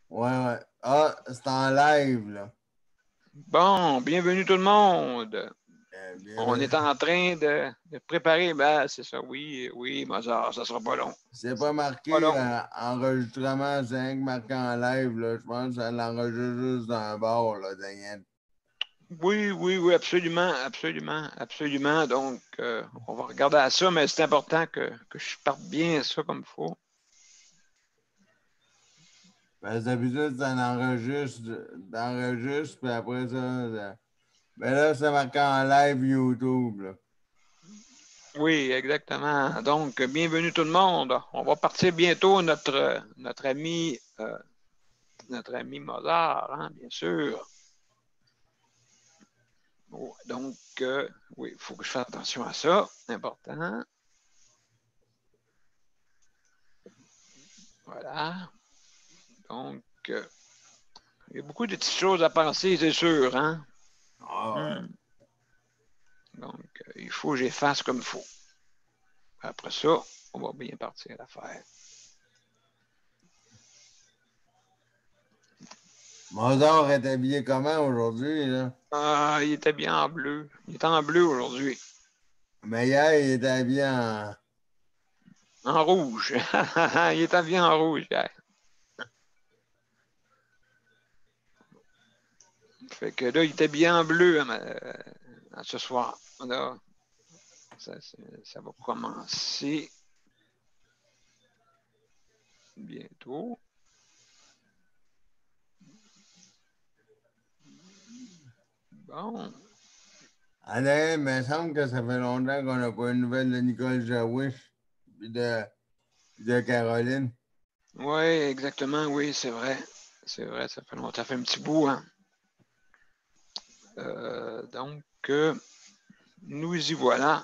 Ouais. Ah, c'est en live, là. Bon, bienvenue tout le monde. On Bienvenue. est en train de préparer. Ben, c'est ça, oui, Mozart, ça sera pas long. C'est pas marqué enregistrement 5 marqué en live, là. Je pense que ça l'enregistre juste dans un bar, là, Daniel. Oui, absolument. Donc, on va regarder à ça, mais c'est important que je parte bien ça comme il faut. Parce que d'habitude, ça enregistre, puis après ça. Mais là, c'est marqué en live YouTube, là. Oui, exactement. Donc, bienvenue tout le monde. On va partir bientôt notre ami Mozart, hein, bien sûr. Donc, oui, il faut que je fasse attention à ça. Important. Voilà. Donc, il y a beaucoup de petites choses à penser, c'est sûr, hein? Donc, il faut que j'efface comme il faut. Après ça, on va bien partir l'affaire. Mozart est habillé comment aujourd'hui, là? Ah, il était bien en bleu. Il est en bleu aujourd'hui. Mais hier, il était habillé En rouge. Il est habillé en rouge hier. Fait que là, il était bien en bleu ce soir. Là, ça va commencer bientôt. Bon. Alain, il me semble que ça fait longtemps qu'on n'a pas une nouvelle de Nicole Jawish et de Caroline. Oui, exactement, oui, c'est vrai. C'est vrai, ça fait longtemps, ça fait un petit bout, hein. Donc, nous y voilà.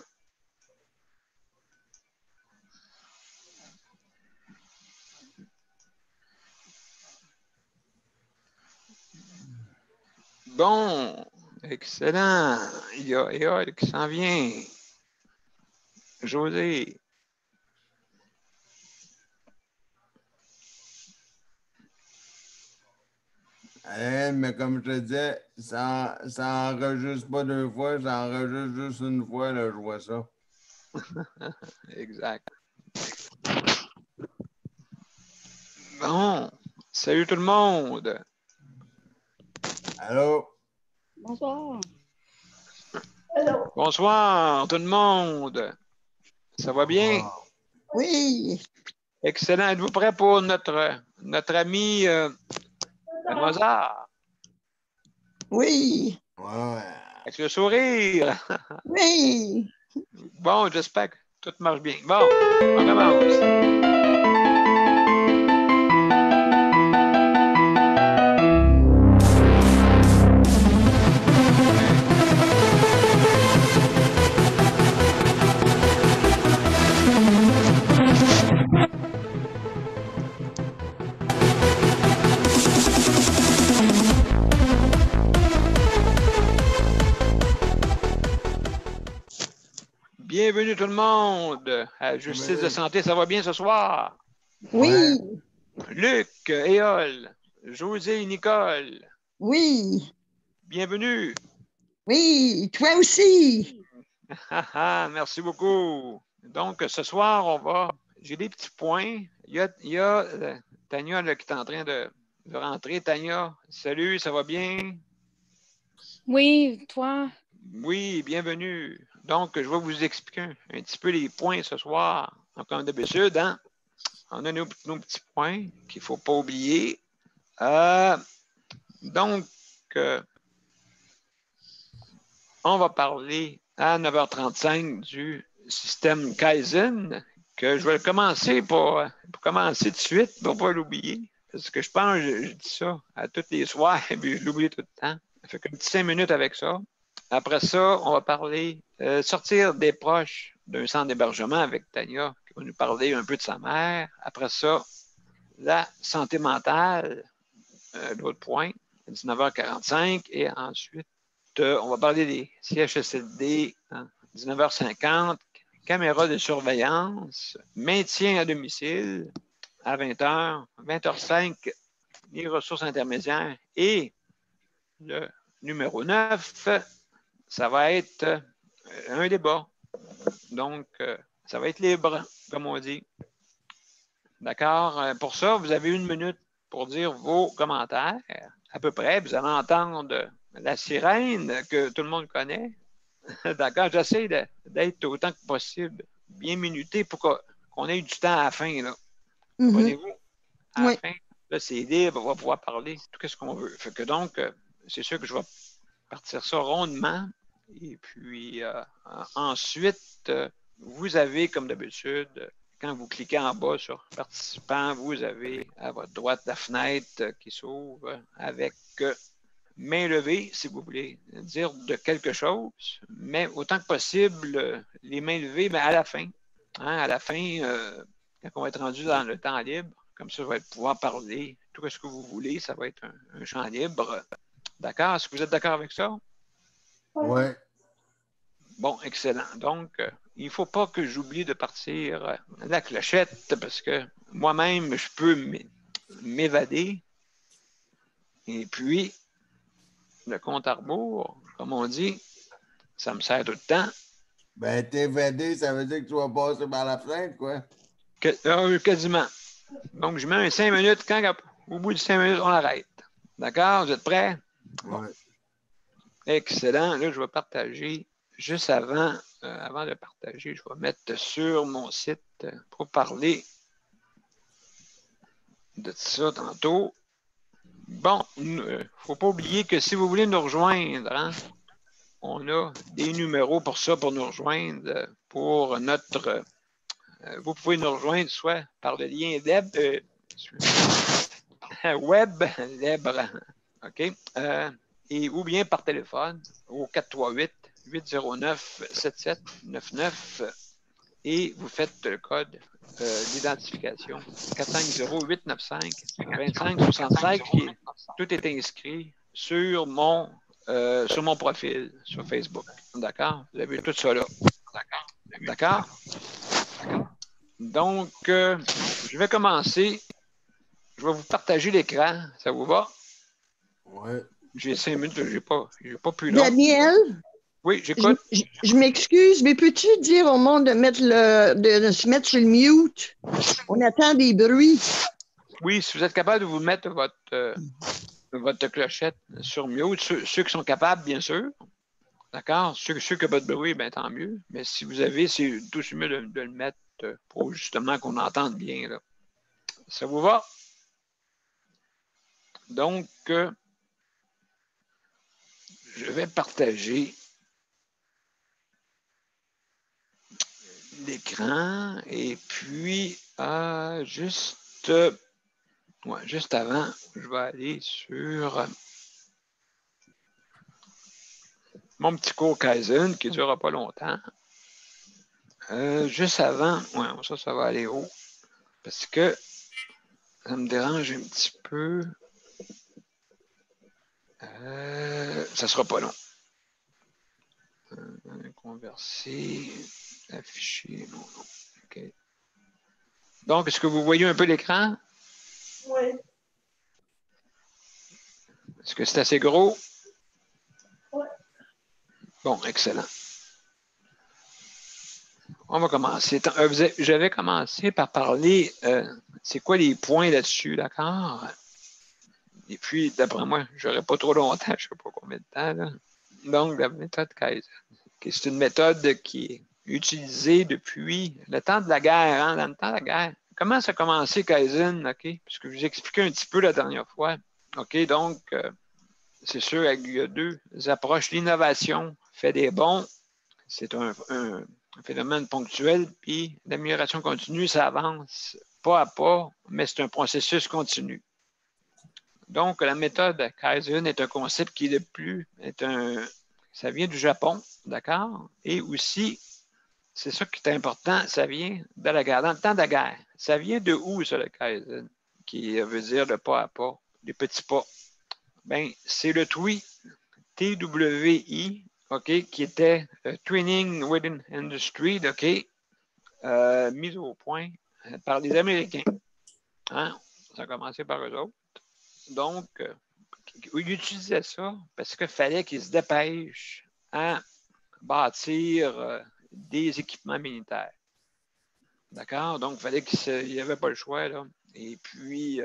Bon, excellent. Il y a Eol qui s'en vient. José. Mais comme je te disais, ça enregistre pas deux fois, ça enregistre juste une fois, là, je vois ça. Exact. Bon, salut tout le monde. Allô? Bonsoir. Bonsoir tout le monde. Ça va bien? Oui. Excellent. Êtes-vous prêts pour notre ami Mozart? Oui. Ouais. Avec le sourire. Oui. Bon, j'espère que tout marche bien. Bon, on commence. Bienvenue tout le monde à Justice de santé. Ça va bien ce soir? Oui. Luc, Éole, José et Nicole. Oui. Bienvenue. Oui. Toi aussi. Merci beaucoup. Donc, ce soir, j'ai des petits points. Il y a Tania là, qui est en train de rentrer. Tania, salut, ça va bien? Oui, toi? Oui, bienvenue. Donc, je vais vous expliquer un petit peu les points ce soir. Donc, comme d'habitude, hein? On a nos petits points qu'il ne faut pas oublier. Donc, on va parler à 9h35 du système Kaizen, que je vais commencer pour commencer tout de suite, pour ne pas l'oublier. Parce que je pense que je dis ça à tous les soirs, et puis je l'oublie tout le temps. Ça fait comme 5 minutes avec ça. Après ça, on va parler sortir des proches d'un centre d'hébergement avec Tania, qui va nous parler un peu de sa mère. Après ça, la santé mentale, l'autre point, à 19h45. Et ensuite, on va parler des CHSLD, hein, 19h50, caméra de surveillance, maintien à domicile à 20h, 20h05, les ressources intermédiaires. Et le numéro 9, ça va être un débat. Donc, ça va être libre, comme on dit. D'accord? Pour ça, vous avez 1 minute pour dire vos commentaires. À peu près, vous allez entendre la sirène que tout le monde connaît. D'accord? J'essaie d'être autant que possible bien minuté pour qu'on ait du temps à la fin. Là. Comprenez-vous? À la fin, là, c'est libre, on va pouvoir parler tout ce qu'on veut. Fait que donc, c'est sûr que je vais partir ça rondement. Et puis, ensuite, vous avez, comme d'habitude, quand vous cliquez en bas sur participants, vous avez à votre droite la fenêtre qui s'ouvre avec main levée, si vous voulez dire de quelque chose, mais autant que possible, les mains levées, mais à la fin. Hein, à la fin, quand on va être rendu dans le temps libre, comme ça, je vais pouvoir parler tout ce que vous voulez, ça va être un champ libre. D'accord? Est-ce que vous êtes d'accord avec ça? Oui. Bon, excellent. Donc, il ne faut pas que j'oublie de partir la clochette parce que moi-même, je peux m'évader. Et puis, le compte à rebours, comme on dit, ça me sert tout le temps. Ben, t'évader, ça veut dire que tu vas passer par la fenêtre, quoi. Quasiment. Donc, je mets un 5 minutes. Au bout de 5 minutes, on arrête. D'accord? Vous êtes prêts? Bon. Ouais. Excellent. Là, je vais partager juste avant de partager, je vais mettre sur mon site pour parler de ça tantôt. Bon, il ne faut pas oublier que si vous voulez nous rejoindre, hein, on a des numéros pour ça, pour nous rejoindre, pour notre... vous pouvez nous rejoindre soit par le lien web libre, OK? Et ou bien par téléphone au 438-809-7799 et vous faites le code d'identification 450-895-2565 tout est inscrit sur mon profil sur Facebook. D'accord? Vous avez tout ça là. D'accord? Donc, je vais commencer. Je vais vous partager l'écran. Ça vous va? Oui. J'ai 5 minutes, j'ai pas plus long. Daniel? Oui, j'écoute. Je m'excuse, mais peux-tu dire au monde de se mettre sur le mute? On attend des bruits. Oui, si vous êtes capable de vous mettre votre clochette sur mute, ceux qui sont capables, bien sûr. D'accord? Ceux qui n'ont pas de bruit, bien tant mieux. Mais si vous avez, c'est tout mieux de le mettre pour justement qu'on entende bien. Là. Ça vous va? Donc, je vais partager l'écran et puis juste avant, je vais aller sur mon petit cours Kaizen qui ne durera pas longtemps. Juste avant, ça va aller haut parce que ça me dérange un petit peu. Ça ne sera pas long. Converser, afficher, non. OK. Donc, est-ce que vous voyez un peu l'écran? Oui. Est-ce que c'est assez gros? Oui. Bon, excellent. On va commencer. J'avais commencé par parler, c'est quoi les points là-dessus, d'accord? Et puis, d'après moi, je n'aurai pas trop longtemps, je ne sais pas combien de temps. Là. Donc, la méthode Kaizen. C'est une méthode qui est utilisée depuis le temps de la guerre. Hein? Dans le temps de la guerre. Comment ça a commencé Kaizen? OK? Puisque je vous ai expliqué un petit peu la dernière fois. OK? Donc, c'est sûr, il y a deux approches. L'innovation fait des bons. C'est un phénomène ponctuel. Puis, l'amélioration continue, ça avance pas à pas, mais c'est un processus continu. Donc, la méthode Kaizen est un concept qui ça vient du Japon, d'accord? Et aussi, c'est ça qui est important, ça vient de la guerre, dans le temps de la guerre. Ça vient de où, ça, le Kaizen? Qui veut dire le pas à pas, les petits pas. Bien, c'est le TWI, TWI, OK, qui était Training Within Industry, OK, mis au point par les Américains. Hein? Ça a commencé par eux autres. Donc, il utilisait ça parce qu'il fallait qu'il se dépêche à bâtir des équipements militaires. D'accord? Donc, il fallait qu'il n'y avait pas le choix, là. Et puis,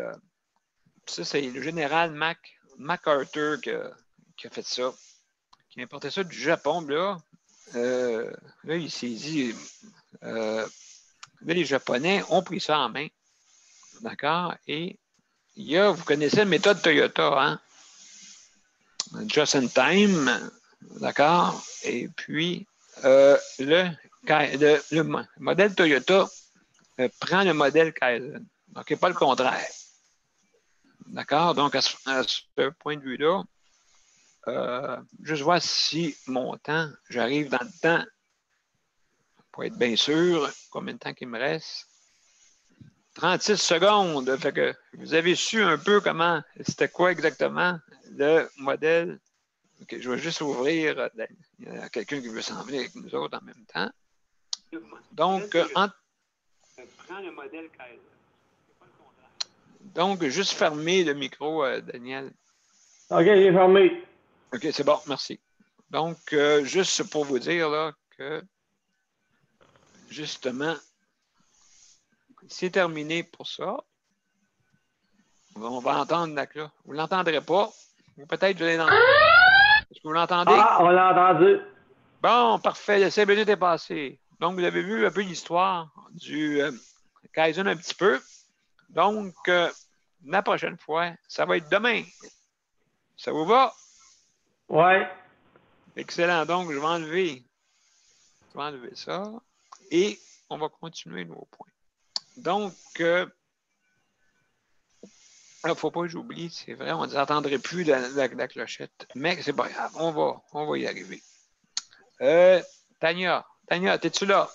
ça, c'est le général MacArthur qui a fait ça, qui a importé ça du Japon. Là, il s'est dit, là, les Japonais ont pris ça en main. D'accord? Et vous connaissez la méthode Toyota, hein? Just in time, d'accord? Et puis, le modèle Toyota prend le modèle Kaizen. Donc, pas le contraire. D'accord? Donc, à ce point de vue-là, juste voir si mon temps, j'arrive dans le temps, pour être bien sûr, combien de temps qu'il me reste. 36 secondes. Fait que vous avez su un peu comment, c'était quoi exactement le modèle. OK, je vais juste ouvrir. Il y a quelqu'un qui veut s'en venir avec nous autres en même temps. Donc, prends le modèle Kaizen. Donc, juste fermer le micro, Daniel. OK, il est fermé. OK, c'est bon, merci. Donc, juste pour vous dire là, que, justement, c'est terminé pour ça. On va entendre la cloche. Vous ne l'entendrez pas. Ou peut-être je l'ai entendu. Est-ce que vous l'entendez? Ah, on l'a entendu. Bon, parfait. Les 5 minutes est passé. Donc, vous avez vu un peu l'histoire du Kaizen un petit peu. Donc, la prochaine fois, ça va être demain. Ça vous va? Ouais. Excellent. Donc, je vais enlever ça et on va continuer nos points. Donc, il ne faut pas que j'oublie, c'est vrai, on ne entendrait plus la clochette, mais c'est pas grave, on va y arriver. Tania, es-tu là?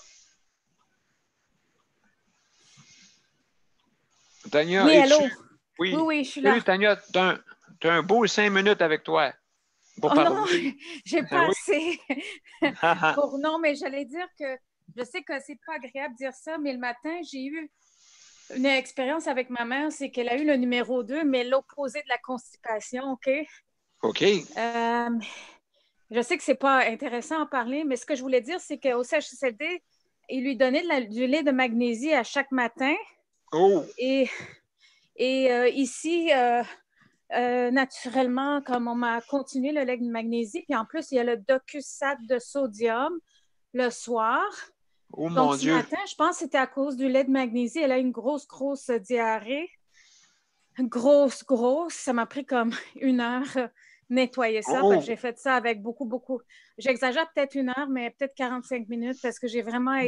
Tania, Oui, es-tu? allô? Oui. Oui, je suis là. Salut, Tania, tu as un beau 5 minutes avec toi pour Oh parler. non, j'ai pas Oui. assez. Non, mais j'allais dire que je sais que c'est pas agréable de dire ça, mais le matin, j'ai eu une expérience avec ma mère, c'est qu'elle a eu le numéro 2, mais l'opposé de la constipation, OK? OK. Je sais que c'est pas intéressant à parler, mais ce que je voulais dire, c'est qu'au CHSLD, il lui donnait du lait de magnésie à chaque matin. Oh! Et ici, naturellement, comme on m'a continué le lait de magnésie, puis en plus, il y a le docusat de sodium le soir. Oh Donc, mon ce Dieu! matin, je pense que c'était à cause du lait de magnésie. Elle a eu une grosse diarrhée. Grosse. Ça m'a pris comme 1 heure nettoyer ça. Parce que j'ai fait ça avec beaucoup. J'exagère peut-être 1 heure, mais peut-être 45 minutes parce que j'ai vraiment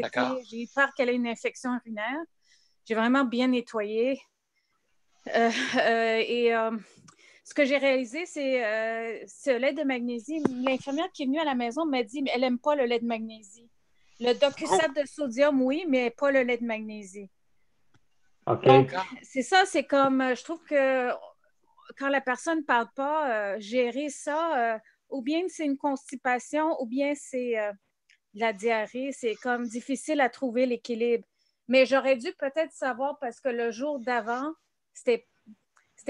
j'ai eu peur qu'elle ait une infection urinaire. J'ai vraiment bien nettoyé. Ce que j'ai réalisé, c'est ce lait de magnésie. L'infirmière qui est venue à la maison m'a dit qu'elle n'aime pas le lait de magnésie. Le docusat de sodium, oui, mais pas le lait de magnésie. OK. Donc, c'est ça, c'est comme, je trouve que quand la personne ne parle pas, gérer ça, ou bien c'est une constipation, ou bien c'est de la diarrhée, c'est comme difficile à trouver l'équilibre. Mais j'aurais dû peut-être savoir parce que le jour d'avant, c'était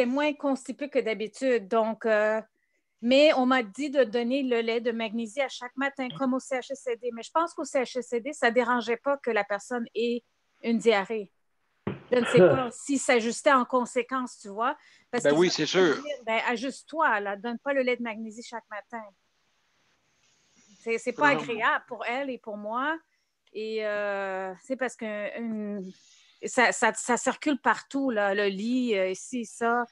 moins constipé que d'habitude. Donc, mais on m'a dit de donner le lait de magnésie à chaque matin, comme au CHSLD. Mais je pense qu'au CHSLD, ça ne dérangeait pas que la personne ait une diarrhée. Je ne sais pas si s'ajustait en conséquence, tu vois. Parce Ben que oui, c'est sûr. Ajuste-toi, là, donne pas le lait de magnésie chaque matin. C'est pas agréable pour elle et pour moi. Et c'est parce que ça circule partout, là, le lit, ici, ça.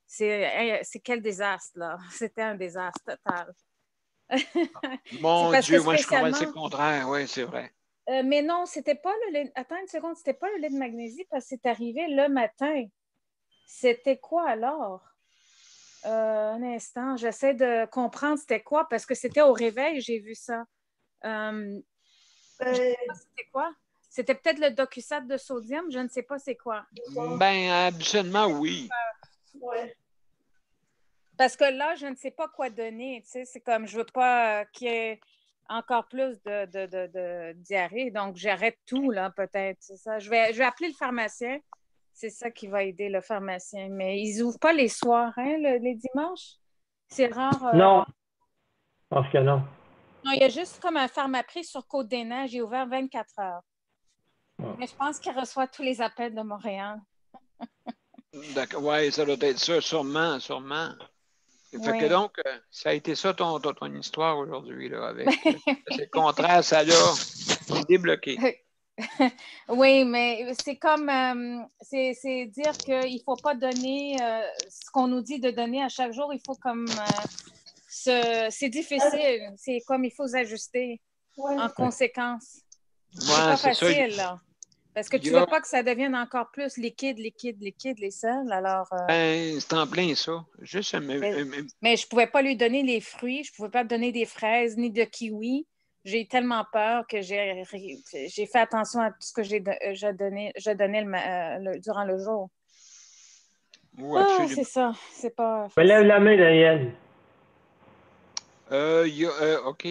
C'est quel désastre, là. C'était un désastre total. Mon Dieu, moi je crois que c'est le contraire. Oui, c'est vrai. Mais non, c'était pas le lait. Attends une seconde, c'était pas le lait de magnésie parce que c'est arrivé le matin. C'était quoi alors? Un instant, j'essaie de comprendre c'était quoi parce que c'était au réveil, j'ai vu ça. Je ne sais pas c'était quoi. C'était peut-être le docusat de sodium, je ne sais pas c'est quoi. Ben, habituellement, oui. Ouais. Parce que là, je ne sais pas quoi donner. Tu sais, c'est comme je ne veux pas qu'il y ait encore plus de diarrhée. Donc, j'arrête tout, là, peut-être. C'est ça. Je vais appeler le pharmacien. C'est ça qui va aider le pharmacien. Mais ils n'ouvrent pas les soirs, hein, les dimanches. C'est rare. Non, je pense que non. Non, il y a juste comme un Pharmaprix sur Côte-des-Neiges. Il est ouvert 24 heures. Ah. Mais je pense qu'il reçoit tous les appels de Montréal. D'accord. Oui, ça doit être ça, sûrement. Fait que donc, ça a été ça ton histoire aujourd'hui, là, avec c'est le contraire, ça l'a débloqué. Oui, mais c'est comme c'est dire qu'il ne faut pas donner ce qu'on nous dit de donner à chaque jour. Il faut comme c'est difficile. C'est comme il faut s'ajuster en conséquence. C'est pas facile, là. Parce que tu ne veux pas que ça devienne encore plus liquide, les selles. Alors, c'est en plein ça. Juste mais je ne pouvais pas lui donner les fruits, je ne pouvais pas donner des fraises ni de kiwi. J'ai tellement peur que j'ai fait attention à tout ce que je donnais durant le jour. Oui, c'est ça. C'est pas. Lève la main, Daniel. OK.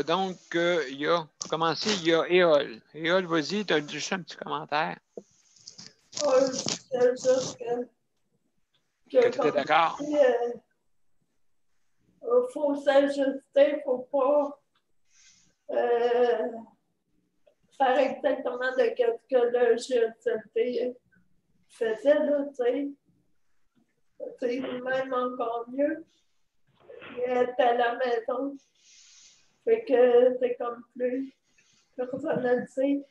Donc, il y a, pour commencer, il y a Éole. Éole, vas-y, tu as juste un petit commentaire. C'est juste que tu étais d'accord? Il faut s'ajuster, il ne faut pas faire exactement de ce que le GSLT faisait, là, tu sais. Même encore mieux. Il est à la maison. Fait que c'est comme plus personnalisé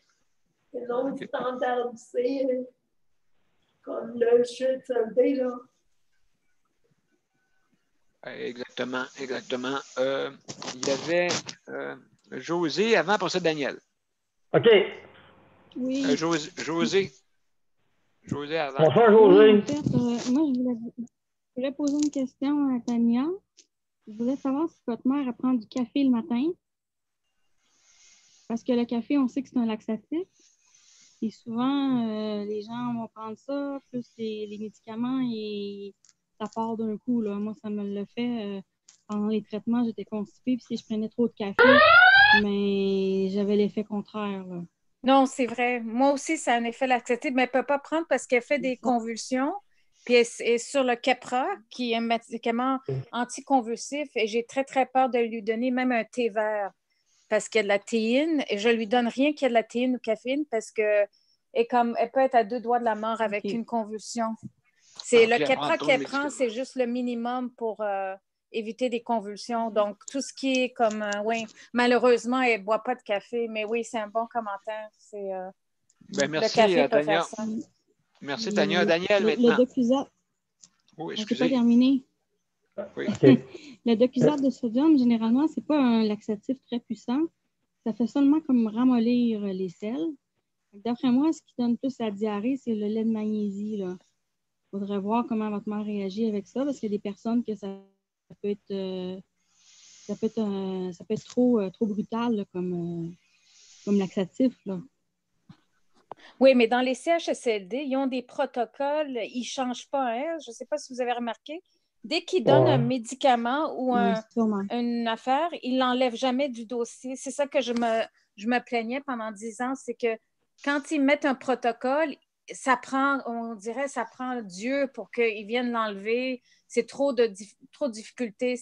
et non standardisé comme le GSLT, là. Exactement. Il y avait José avant, pour ça, Daniel. OK. Oui. José avant. Bonsoir, José. Oui, en fait, moi, je voulais poser une question à Tania. Je voulais savoir si votre mère prend du café le matin. Parce que le café, on sait que c'est un laxatif. Et souvent, les gens vont prendre ça, plus les médicaments, et ça part d'un coup, là. Moi, ça me l'a fait. Pendant les traitements, j'étais constipée, puis si je prenais trop de café, mais j'avais l'effet contraire, là. Non, c'est vrai. Moi aussi, ça a un effet laxatif, mais elle ne peut pas prendre parce qu'elle fait des convulsions. Puis elle est sur le Keppra, qui est un médicament anticonvulsif, et j'ai très, très peur de lui donner même un thé vert parce qu'il y a de la théine. Et je ne lui donne rien qui a de la théine ou caféine parce qu'elle peut être à 2 doigts de la mort avec une convulsion. C'est le Keppra qu'elle prend, c'est juste le minimum pour éviter des convulsions. Donc, tout ce qui est comme, malheureusement, elle ne boit pas de café, mais oui, c'est un bon commentaire. C'est, merci, le café peut Tania. faire ça. Merci, Tania. Daniel, maintenant. Le Docusat. Oui, Je excusez. n'ai pas terminé. Oui. Le Docusat de sodium, généralement, ce n'est pas un laxatif très puissant. Ça fait seulement comme ramollir les selles. D'après moi, ce qui donne plus la diarrhée, c'est le lait de magnésie, là. Il faudrait voir comment votre mère réagit avec ça, parce qu'il y a des personnes que ça peut être trop brutal là, comme laxatif, là. Oui, mais dans les CHSLD, ils ont des protocoles, ils ne changent pas. Hein? Je ne sais pas si vous avez remarqué. Dès qu'ils donnent un médicament ou une affaire, ils ne l'enlèvent jamais du dossier. C'est ça que je me plaignais pendant 10 ans, c'est que quand ils mettent un protocole, on dirait ça prend Dieu pour qu'ils viennent l'enlever. C'est trop de difficultés.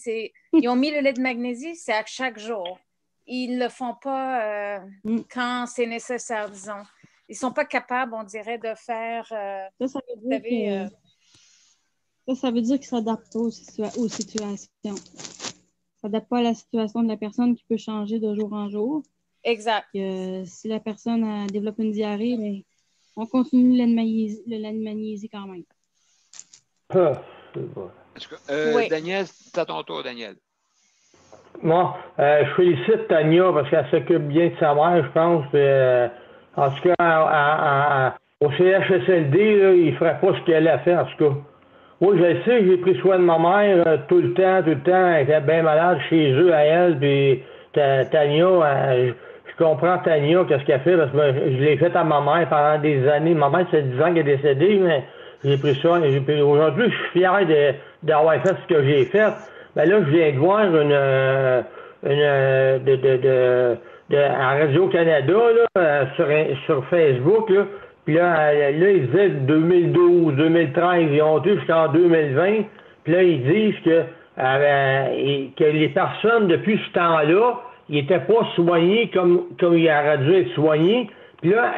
Ils ont mis le lait de magnésie, c'est à chaque jour. Ils ne le font pas quand c'est nécessaire, disons. Ils ne sont pas capables, on dirait, de faire... ça veut dire qu'ils s'adaptent aux situations. Ça ne s'adapte pas à la situation de la personne qui peut changer de jour en jour. Exact. Si la personne développe une diarrhée, mais on continue le lait de magnésie quand même. C'est bon. Oui. Daniel, c'est à ton tour, Daniel. Bon, je félicite Tania parce qu'elle s'occupe bien de sa mère, je pense. En tout cas, au CHSLD, là, il ne ferait pas ce qu'elle a fait, en tout cas. Oui, je sais, j'ai pris soin de ma mère tout le temps. Elle était bien malade chez eux, à elle. Puis Tania, je comprends Tania, qu'est-ce qu'elle fait, parce que je l'ai fait à ma mère pendant des années. Ma mère, c'est 10 ans qu'elle est décédée, mais j'ai pris ça. Aujourd'hui, je suis fier d'avoir fait ce que j'ai fait. Ben là, je viens de voir à Radio-Canada, là, sur Facebook, là, Puis là, ils disaient 2012, 2013, ils ont été jusqu'en 2020. Puis là, ils disent que les personnes, depuis ce temps-là, ils n'étaient pas soignés comme ils auraient dû être soignés. Puis là,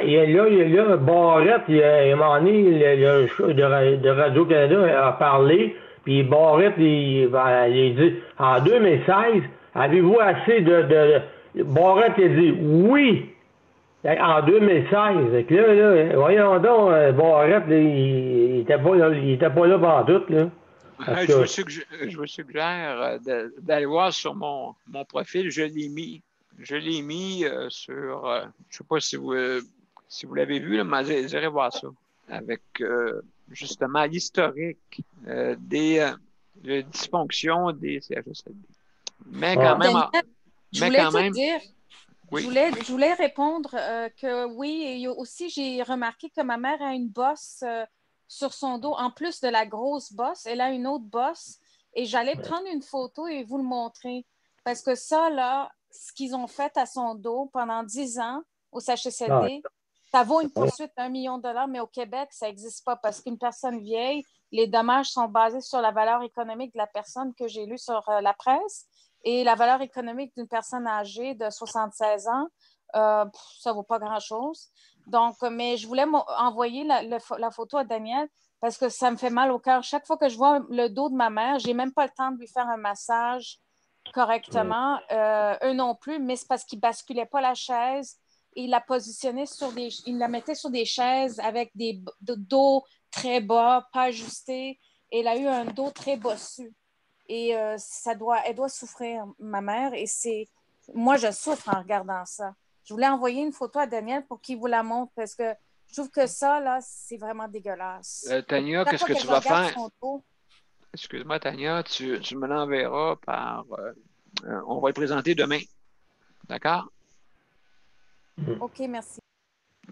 Barrette, à un moment donné, le show de Radio-Canada a parlé, puis Barrette, il dit, en 2016, avez-vous assez Barrette, il a dit, oui, en 2016. Et là, voyons donc, Barrette, il était pas là pendant tout, là. Je vous suggère d'aller voir sur mon profil. Je l'ai mis sur. Je ne sais pas si vous l'avez vu, là, mais vous irez voir ça. Avec justement l'historique des dysfonctions des CHSLD. Mais quand même. Daniel, je voulais te dire. Oui. Je voulais répondre que oui, et aussi j'ai remarqué que ma mère a une bosse sur son dos, en plus de la grosse bosse, elle a une autre bosse. Et j'allais prendre une photo et vous le montrer. Parce que ça, là, ce qu'ils ont fait à son dos pendant 10 ans au CHSLD, ça vaut une poursuite d'1 million de dollars, mais au Québec, ça n'existe pas parce qu'une personne vieille, les dommages sont basés sur la valeur économique de la personne que j'ai lue sur la presse. Et la valeur économique d'une personne âgée de 76 ans, ça ne vaut pas grand-chose. Donc, mais je voulais envoyer la photo à Daniel parce que ça me fait mal au cœur. Chaque fois que je vois le dos de ma mère, je n'ai même pas le temps de lui faire un massage correctement. Eux non plus, mais c'est parce qu'ils ne basculaient pas la chaise. Et il la mettait sur des chaises avec des dos très bas, pas ajustés. Et elle a eu un dos très bossu. Et elle doit souffrir, ma mère. Et moi, je souffre en regardant ça. Je voulais envoyer une photo à Daniel pour qu'il vous la montre parce que je trouve que ça, là, c'est vraiment dégueulasse. Tania, qu'est-ce que tu vas faire? Excuse-moi, Tania, tu me l'enverras par... on va le présenter demain. D'accord? OK, merci.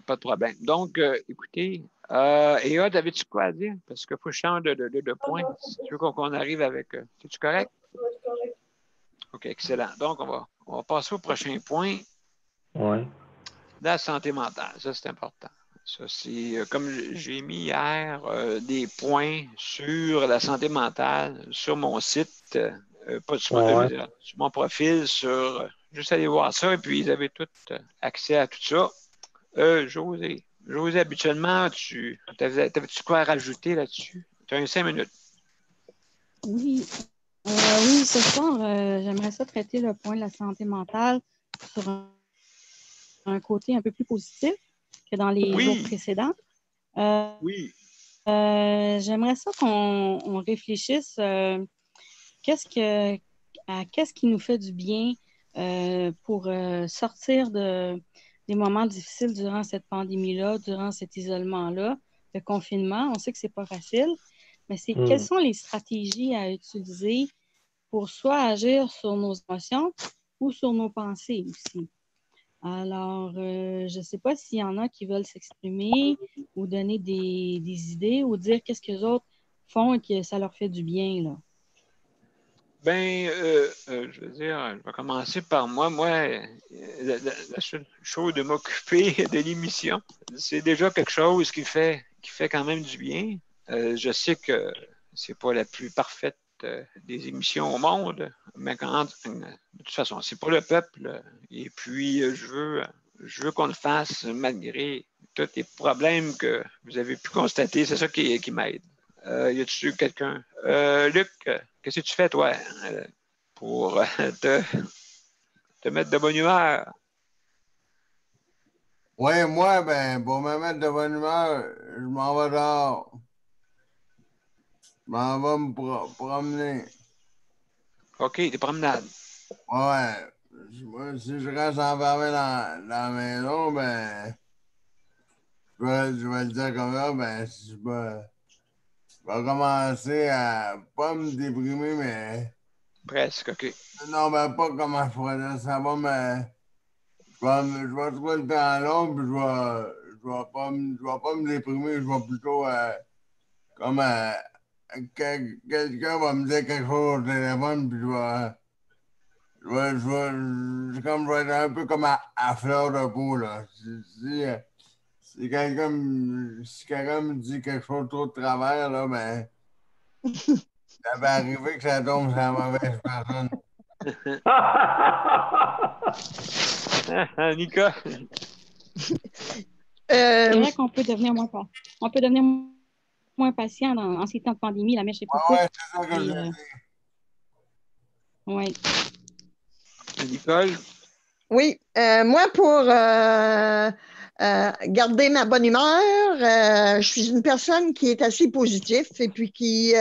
Pas de problème. Donc, écoutez, Ea, avais-tu quoi à dire? Parce qu'il faut que je change de point. Si tu veux qu'on arrive avec... C'est-tu correct? Oui, c'est correct. OK, excellent. Donc, on va passer au prochain point. Oui. La santé mentale. Ça, c'est important. Ça, c'est, comme j'ai mis hier, des points sur la santé mentale sur mon site, pas sur mon profil, juste aller voir ça, et puis ils avaient tout accès à tout ça. José, habituellement, t'avais-tu quoi à rajouter là-dessus? Tu as 5 minutes. Oui. Oui, ce soir, j'aimerais ça traiter le point de la santé mentale sur un côté un peu plus positif que dans les jours précédents. Oui. J'aimerais ça qu'on réfléchisse à qu'est-ce qui nous fait du bien pour sortir des moments difficiles durant cette pandémie-là, durant cet isolement-là, le confinement. On sait que c'est pas facile, mais quelles sont les stratégies à utiliser pour soit agir sur nos émotions ou sur nos pensées aussi. Alors, je ne sais pas s'il y en a qui veulent s'exprimer ou donner des idées ou dire qu'est-ce que les autres font et que ça leur fait du bien, là. Ben, je veux dire, je vais commencer par moi. Moi, la seule chose de m'occuper de l'émission, c'est déjà quelque chose qui fait quand même du bien. Je sais que c'est pas la plus parfaite des émissions au monde, mais de toute façon, c'est pour le peuple. Et puis, je veux qu'on le fasse malgré tous les problèmes que vous avez pu constater. C'est ça qui m'aide. Y a-tu quelqu'un? Luc, qu'est-ce que tu fais, toi, pour te mettre de bonne humeur? Oui, moi, pour me mettre de bonne humeur, je m'en vais dehors. Je m'en vais me promener. OK, des promenades. Ouais. Si je reste enfermé dans la maison, je vais le dire comme ça, je vais commencer à pas me déprimer, mais... Presque, OK. Non, pas comme je pourrais dire, ça va je vais trouver le temps long, puis je vais pas me déprimer, je vais plutôt comme quelqu'un va me dire quelque chose au téléphone, puis je vais être un peu comme à fleur de peau, là. si quelqu'un me dit quelque chose trop de travers, là, ben, ça va arriver que ça tombe sur la mauvaise personne. Nicole. C'est vrai qu'on peut devenir moins patient en ces temps de pandémie. La mèche est plus courte. Ouais, c'est ça que je veux dire. Oui. Nicole? Oui, moi, pour garder ma bonne humeur, je suis une personne qui est assez positive et puis qui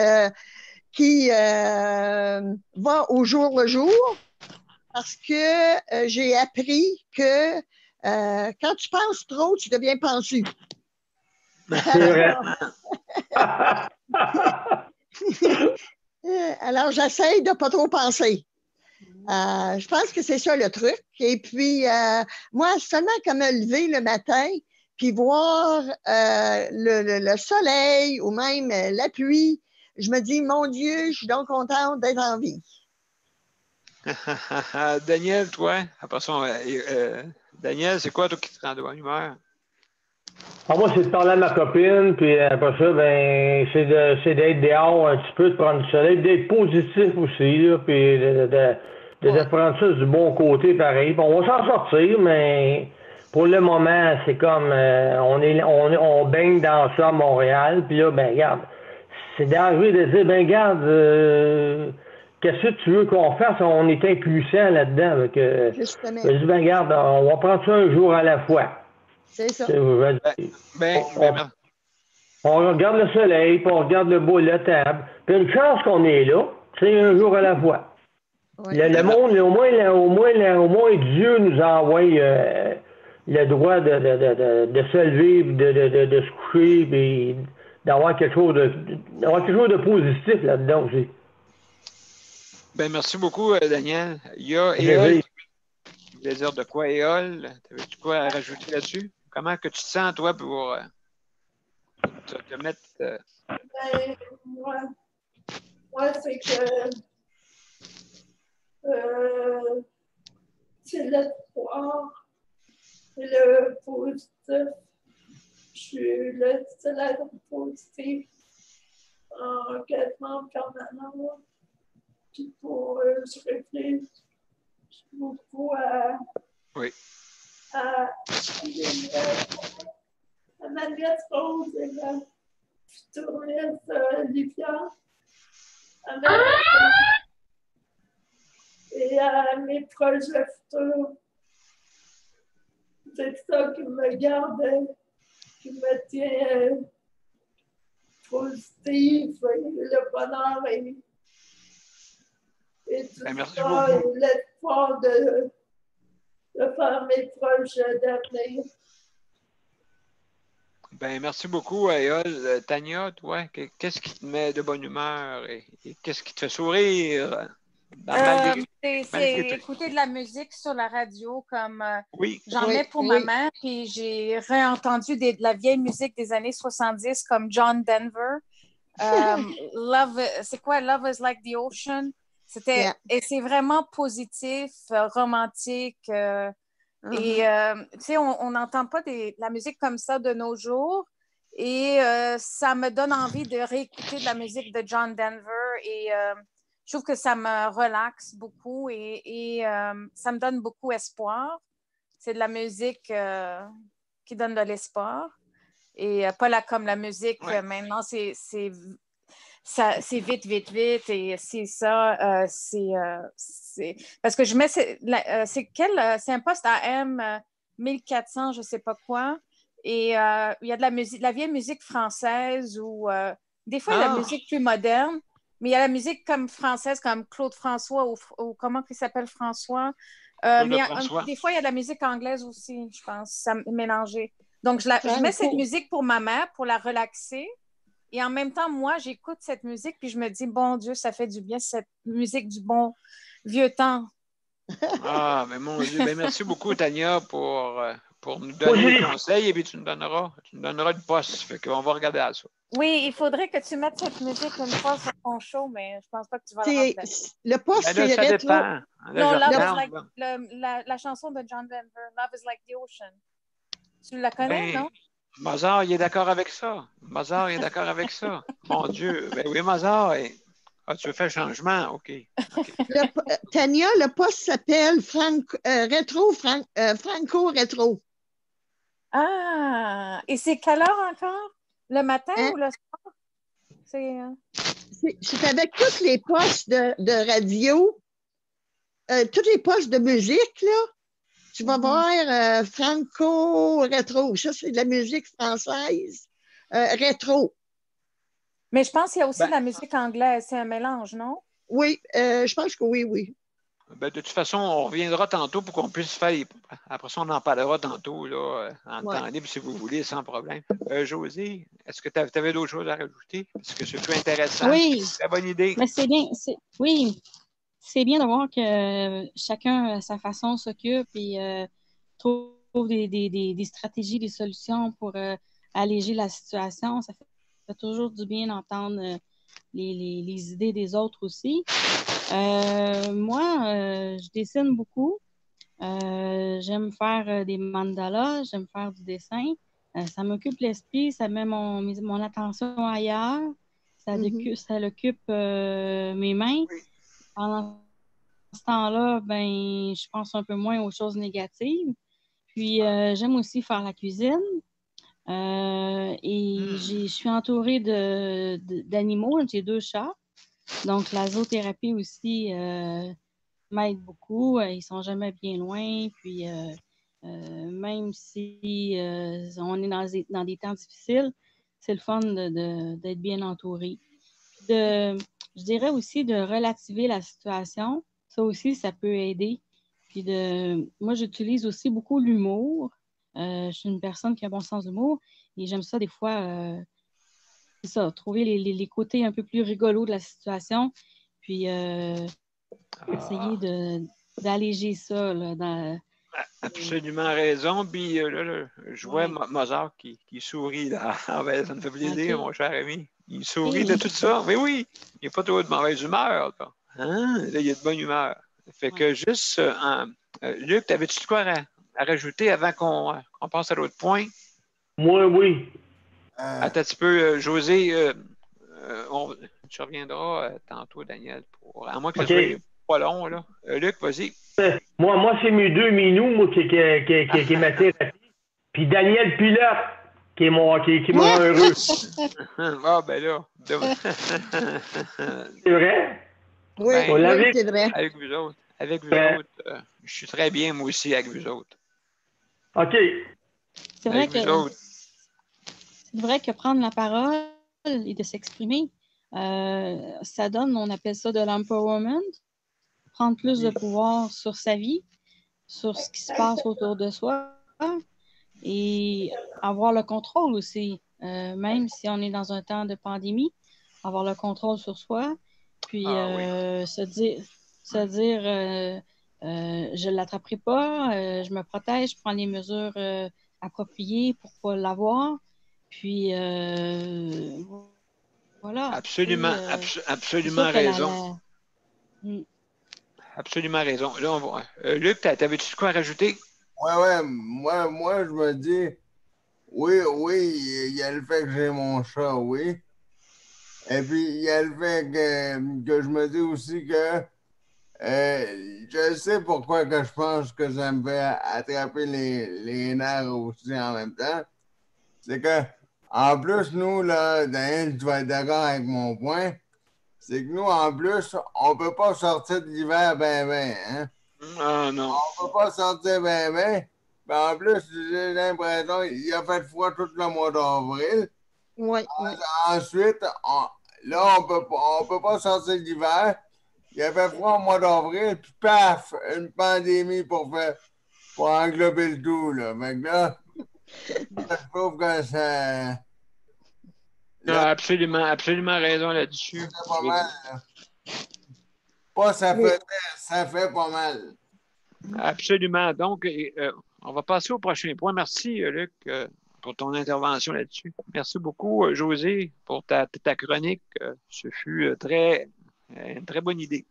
va au jour le jour parce que j'ai appris que quand tu penses trop, tu deviens pensu. C'est vrai. Alors, j'essaye de pas trop penser. Je pense que c'est ça le truc. Et puis, moi, seulement comme me lever le matin, puis voir le soleil ou même la pluie, je me dis, mon Dieu, je suis donc contente d'être en vie. Daniel, toi, après ça, Daniel, c'est quoi toi qui te rend de bonne humeur? Moi, c'est de parler à ma copine, puis après ça, ben, c'est d'être dehors un petit peu, de prendre du soleil, d'être positif aussi, là, puis de prendre ça du bon côté, pareil. Bon, on va s'en sortir, mais pour le moment, c'est comme, on baigne dans ça à Montréal, puis là, ben, regarde, c'est d'arriver de dire, ben, regarde, qu'est-ce que tu veux qu'on fasse? On est impuissant là-dedans. Justement. Je dis, ben, regarde, on va prendre ça un jour à la fois. C'est ça. On regarde le soleil, puis on regarde le beau, la table. Puis une chance qu'on est là, c'est un jour à la fois. Oui. Le monde, au moins Dieu nous envoie le droit de se lever, de se coucher, puis d'avoir quelque chose de positif là-dedans aussi. Ben, merci beaucoup, Daniel. Il y a Éole. Tu voulais dire de quoi, Éole? T'avais-tu quoi à rajouter là-dessus? Comment que tu te sens, toi, pour te mettre... Ben, moi c'est que c'est l'espoir, le positif. Je suis le style à être positif en quasiment permanent. Puis pour je réfléchis beaucoup à Manuel Rose et la futuriste Livia. Et à mes projets futurs. C'est ça qui me garde, qui me tient positif, le bonheur et tout ça, et l'espoir de faire mes projets d'avenir. Ben, merci beaucoup, Éole. Tania, toi, qu'est-ce qui te met de bonne humeur et qu'est-ce qui te fait sourire? C'est écouter de la musique sur la radio, comme j'en mets pour ma maman, puis j'ai réentendu de la vieille musique des années 70 comme John Denver. Love, c'est quoi? Love is like the ocean. Et c'est vraiment positif, romantique. Et tu sais, on n'entend pas la musique comme ça de nos jours. Et ça me donne envie de réécouter de la musique de John Denver. Et je trouve que ça me relaxe beaucoup et ça me donne beaucoup espoir. C'est de la musique qui donne de l'espoir. Et pas comme la musique maintenant, c'est vite, vite, vite. Et c'est ça. Parce que je mets. C'est un poste AM 1400, je ne sais pas quoi. Et il y a de la musique, de la vieille musique française ou des fois, il y a de la musique plus moderne. Mais il y a la musique comme française, comme Claude François ou comment il s'appelle François. Mais des fois, il y a de la musique anglaise aussi, je pense, ça mélangé. Donc, je mets cette musique pour ma mère, pour la relaxer. Et en même temps, moi, j'écoute cette musique, puis je me dis, bon Dieu, ça fait du bien, cette musique du bon vieux temps. Mais mon Dieu, ben merci beaucoup, Tania, pour nous donner des conseils, et puis tu nous donneras le poste. Fait qu'on va regarder à ça. Oui, il faudrait que tu mettes cette musique une fois sur ton show, mais je pense pas que tu vas le rentrer. Le poste, c'est ça dépend. Non, la chanson de John Denver, Love is like the ocean. Tu la connais, non? Mozart, il est d'accord avec ça. Mozart, il est d'accord avec ça. Mon Dieu. Ben oui, Mozart. Ah, tu veux faire changement? OK. Tania, le poste s'appelle Franco Rétro. Ah! Et c'est quelle heure encore? Le matin Hein? ou le soir? C'est... C'est avec tous les postes de radio, tous les postes de musique, là. Tu vas voir Franco Rétro. Ça, c'est de la musique française. Rétro. Mais je pense qu'il y a aussi Ben- de la musique anglaise. C'est un mélange, non? Oui, je pense que oui. Ben, de toute façon, on reviendra tantôt pour qu'on puisse faire. Après ça, on en parlera tantôt là, en temps libre, si vous voulez, sans problème. Josée, est-ce que tu avais d'autres choses à rajouter? Parce que c'est plus intéressant. Oui. C'est une bonne idée. Mais c'est bien. Oui, c'est bien de voir que chacun, à sa façon, s'occupe et trouve des stratégies, des solutions pour alléger la situation. Ça fait toujours du bien d'entendre les idées des autres aussi. Moi, je dessine beaucoup. J'aime faire des mandalas, j'aime faire du dessin. Ça m'occupe l'esprit, ça met mon attention ailleurs, ça l'occupe mes mains. Pendant ce temps-là, ben, je pense un peu moins aux choses négatives. Puis, j'aime aussi faire la cuisine. Je suis entourée d'animaux. J'ai 2 chats. Donc, la zoothérapie aussi m'aide beaucoup. Ils sont jamais bien loin. Puis, même si on est dans des temps difficiles, c'est le fun d'être bien entouré. Je dirais aussi de relativer la situation. Ça aussi, ça peut aider. Puis moi, j'utilise aussi beaucoup l'humour. Je suis une personne qui a un bon sens d'humour et j'aime ça des fois, c'est ça, trouver les côtés un peu plus rigolos de la situation, puis essayer d'alléger ça. Là, Absolument raison. Puis là, je vois Mozart qui sourit. Là. Ah, ben, ça me fait plaisir, mon cher ami. Il sourit de tout ça. Mais oui, il n'est pas trop de mauvaise humeur. Là, là il est de bonne humeur. Fait que juste, Luc, t'avais-tu quoi à rajouter avant qu'on passe à l'autre point? Moi, oui. Attends un petit peu, José, tu reviendras tantôt, Daniel, à moins que ce soit pas long. Là. Luc, vas-y. Moi, c'est mes 2 minous, moi, qui est ma thérapie. Puis Daniel Pilote, qui me rend heureux. Ah, ben là. C'est vrai? Oui, c'est vrai. Avec vous autres. Je suis très bien, moi aussi, avec vous autres. OK. C'est vrai que prendre la parole et de s'exprimer, ça donne, on appelle ça de l'empowerment, prendre plus de pouvoir sur sa vie, sur ce qui se passe autour de soi et avoir le contrôle aussi, même si on est dans un temps de pandémie, avoir le contrôle sur soi, puis se dire je ne l'attraperai pas, je me protège, je prends les mesures appropriées pour ne pas l'avoir, puis voilà. Absolument, absolument raison. Absolument raison. Là, on va... Luc, t'avais-tu quoi à rajouter? Ouais. Moi, je me dis, oui, il y a le fait que j'ai mon chat, oui. Et puis, il y a le fait que je me dis aussi que je sais pourquoi que je pense que ça me fait attraper les nerfs aussi en même temps. C'est que, en plus, nous, là, Daniel, tu vas être d'accord avec mon point, c'est que nous, en plus, on peut pas sortir de l'hiver ben, hein? Ah, non. On peut pas sortir ben. Mais en plus, j'ai l'impression qu'il a fait froid tout le mois d'avril. Oui. Ensuite, là, on peut pas sortir l'hiver. Il a fait froid au mois d'avril, puis paf, une pandémie pour englober le tout, là. Fait que là, je trouve que ça... Là, absolument raison là-dessus. Ça fait pas mal, là. Pas ça fait pas mal. Absolument. Donc, on va passer au prochain point. Merci, Luc, pour ton intervention là-dessus. Merci beaucoup, José, pour ta chronique. Ce fut une très bonne idée.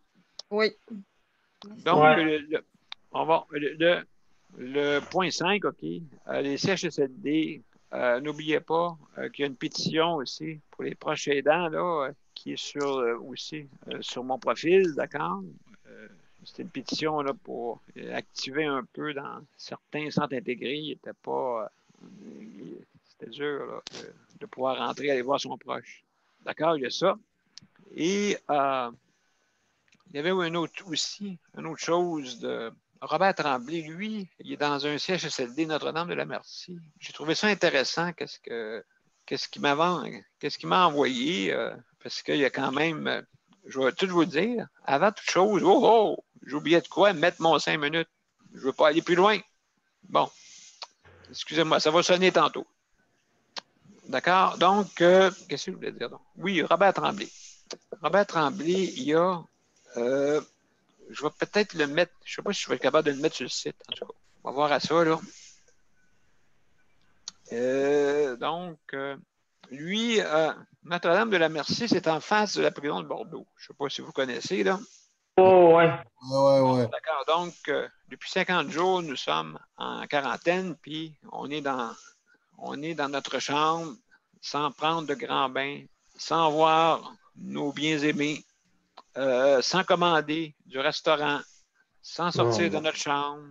Oui. Donc, on va le point 5, OK. Les CHSLD n'oubliez pas qu'il y a une pétition aussi pour les proches aidants là, qui est sur mon profil, d'accord? C'était une pétition là, pour activer un peu dans certains centres intégrés. C'était dur là, de pouvoir rentrer et aller voir son proche. D'accord, il y a ça. Et il y avait une autre chose de Robert Tremblay, lui, il est dans un CHSLD Notre-Dame-de-la-Merci. J'ai trouvé ça intéressant, qu'est-ce qu'il m'a envoyé, parce qu'il y a quand même, je vais tout vous dire, avant toute chose, j'oubliais de quoi, mettre mon 5 minutes. Je ne veux pas aller plus loin. Bon, excusez-moi, ça va sonner tantôt. D'accord? Donc, qu'est-ce que je voulais dire? Donc? Oui, Robert Tremblay. Robert Tremblay, il y a... je vais peut-être le mettre... Je ne sais pas si je vais être capable de le mettre sur le site. En tout cas, on va voir à ça, là. Donc, lui, Notre-Dame-de-la-Merci, c'est en face de la prison de Bordeaux. Je ne sais pas si vous connaissez, là. Oh, ouais. Ouais. D'accord. Donc, depuis 50 jours, nous sommes en quarantaine, puis on est dans notre chambre, sans prendre de grands bains, sans voir nos bien-aimés, sans commander du restaurant, sans sortir de notre chambre.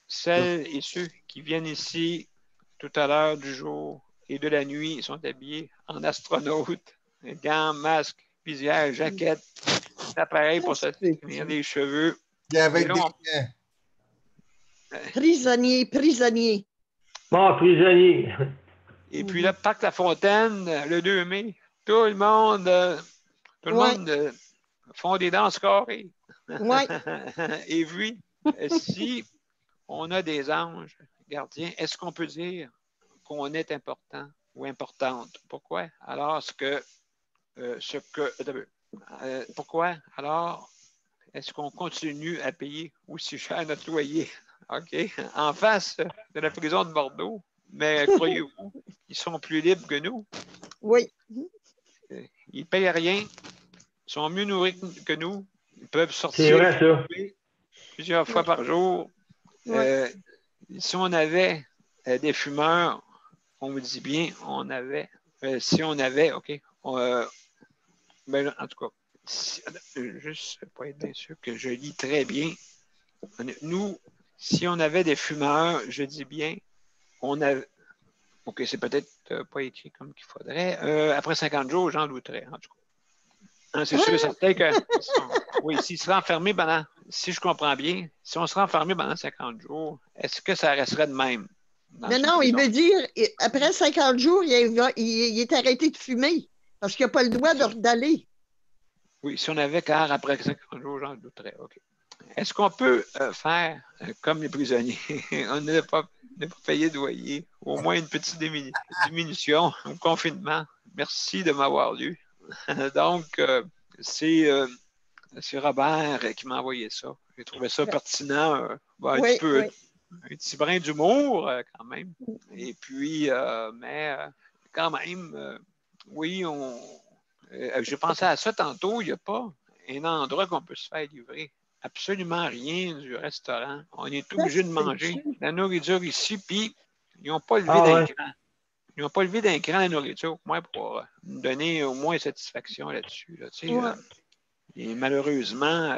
Celles et ceux qui viennent ici tout à l'heure du jour et de la nuit sont habillés en astronaute, gants, masques, visière, jaquettes, appareils pour se tenir les cheveux. Et avec là, Prisonnier. Bon, prisonnier. Et puis là, Parc La Fontaine, le 2 mai, tout le monde font des danses carrées. Ouais. Et puis, si on a des anges gardiens, est-ce qu'on peut dire qu'on est important ou importante? Pourquoi? Alors, pourquoi? Alors, est-ce qu'on continue à payer aussi cher notre loyer? OK? En face de la prison de Bordeaux. Mais croyez-vous, ils sont plus libres que nous. Oui. Ils ne payent rien. Ils sont mieux nourris que nous. Ils peuvent sortir C'est vrai, ça. plusieurs fois par jour. Ouais. Si on avait des fumeurs, on me dit bien, si on avait, OK. Ben, en tout cas, juste pour être bien sûr que je lis très bien. Nous, si on avait des fumeurs, je dis bien, on avait. OK, c'est peut-être pas écrit comme qu'il faudrait. Après 50 jours, j'en douterais, en tout cas. Hein, c'est sûr et certain que. Oui, s'il serait enfermé pendant. Si je comprends bien, si on serait enfermé pendant 50 jours, est-ce que ça resterait de même? Mais non, il veut dire, après 50 jours, il est arrêté de fumer parce qu'il n'a pas le droit d'aller. Oui, si on avait car après 50 jours, j'en douterais. OK. Est-ce qu'on peut faire comme les prisonniers? On n'a pas payé de loyer. Au moins une petite diminution au confinement. Merci de m'avoir lu. Donc, c'est Robert qui m'a envoyé ça. J'ai trouvé ça pertinent. Un petit brin d'humour quand même. Et puis, mais quand même, oui, j'ai pensé à ça tantôt. Il n'y a pas un endroit qu'on peut se faire livrer. Absolument rien du restaurant. On est obligé de manger la nourriture ici, puis ils n'ont pas levé d'un cran. Ils n'ont pas levé d'un cran la nourriture, au moins pour nous donner au moins satisfaction là-dessus. Là, et malheureusement,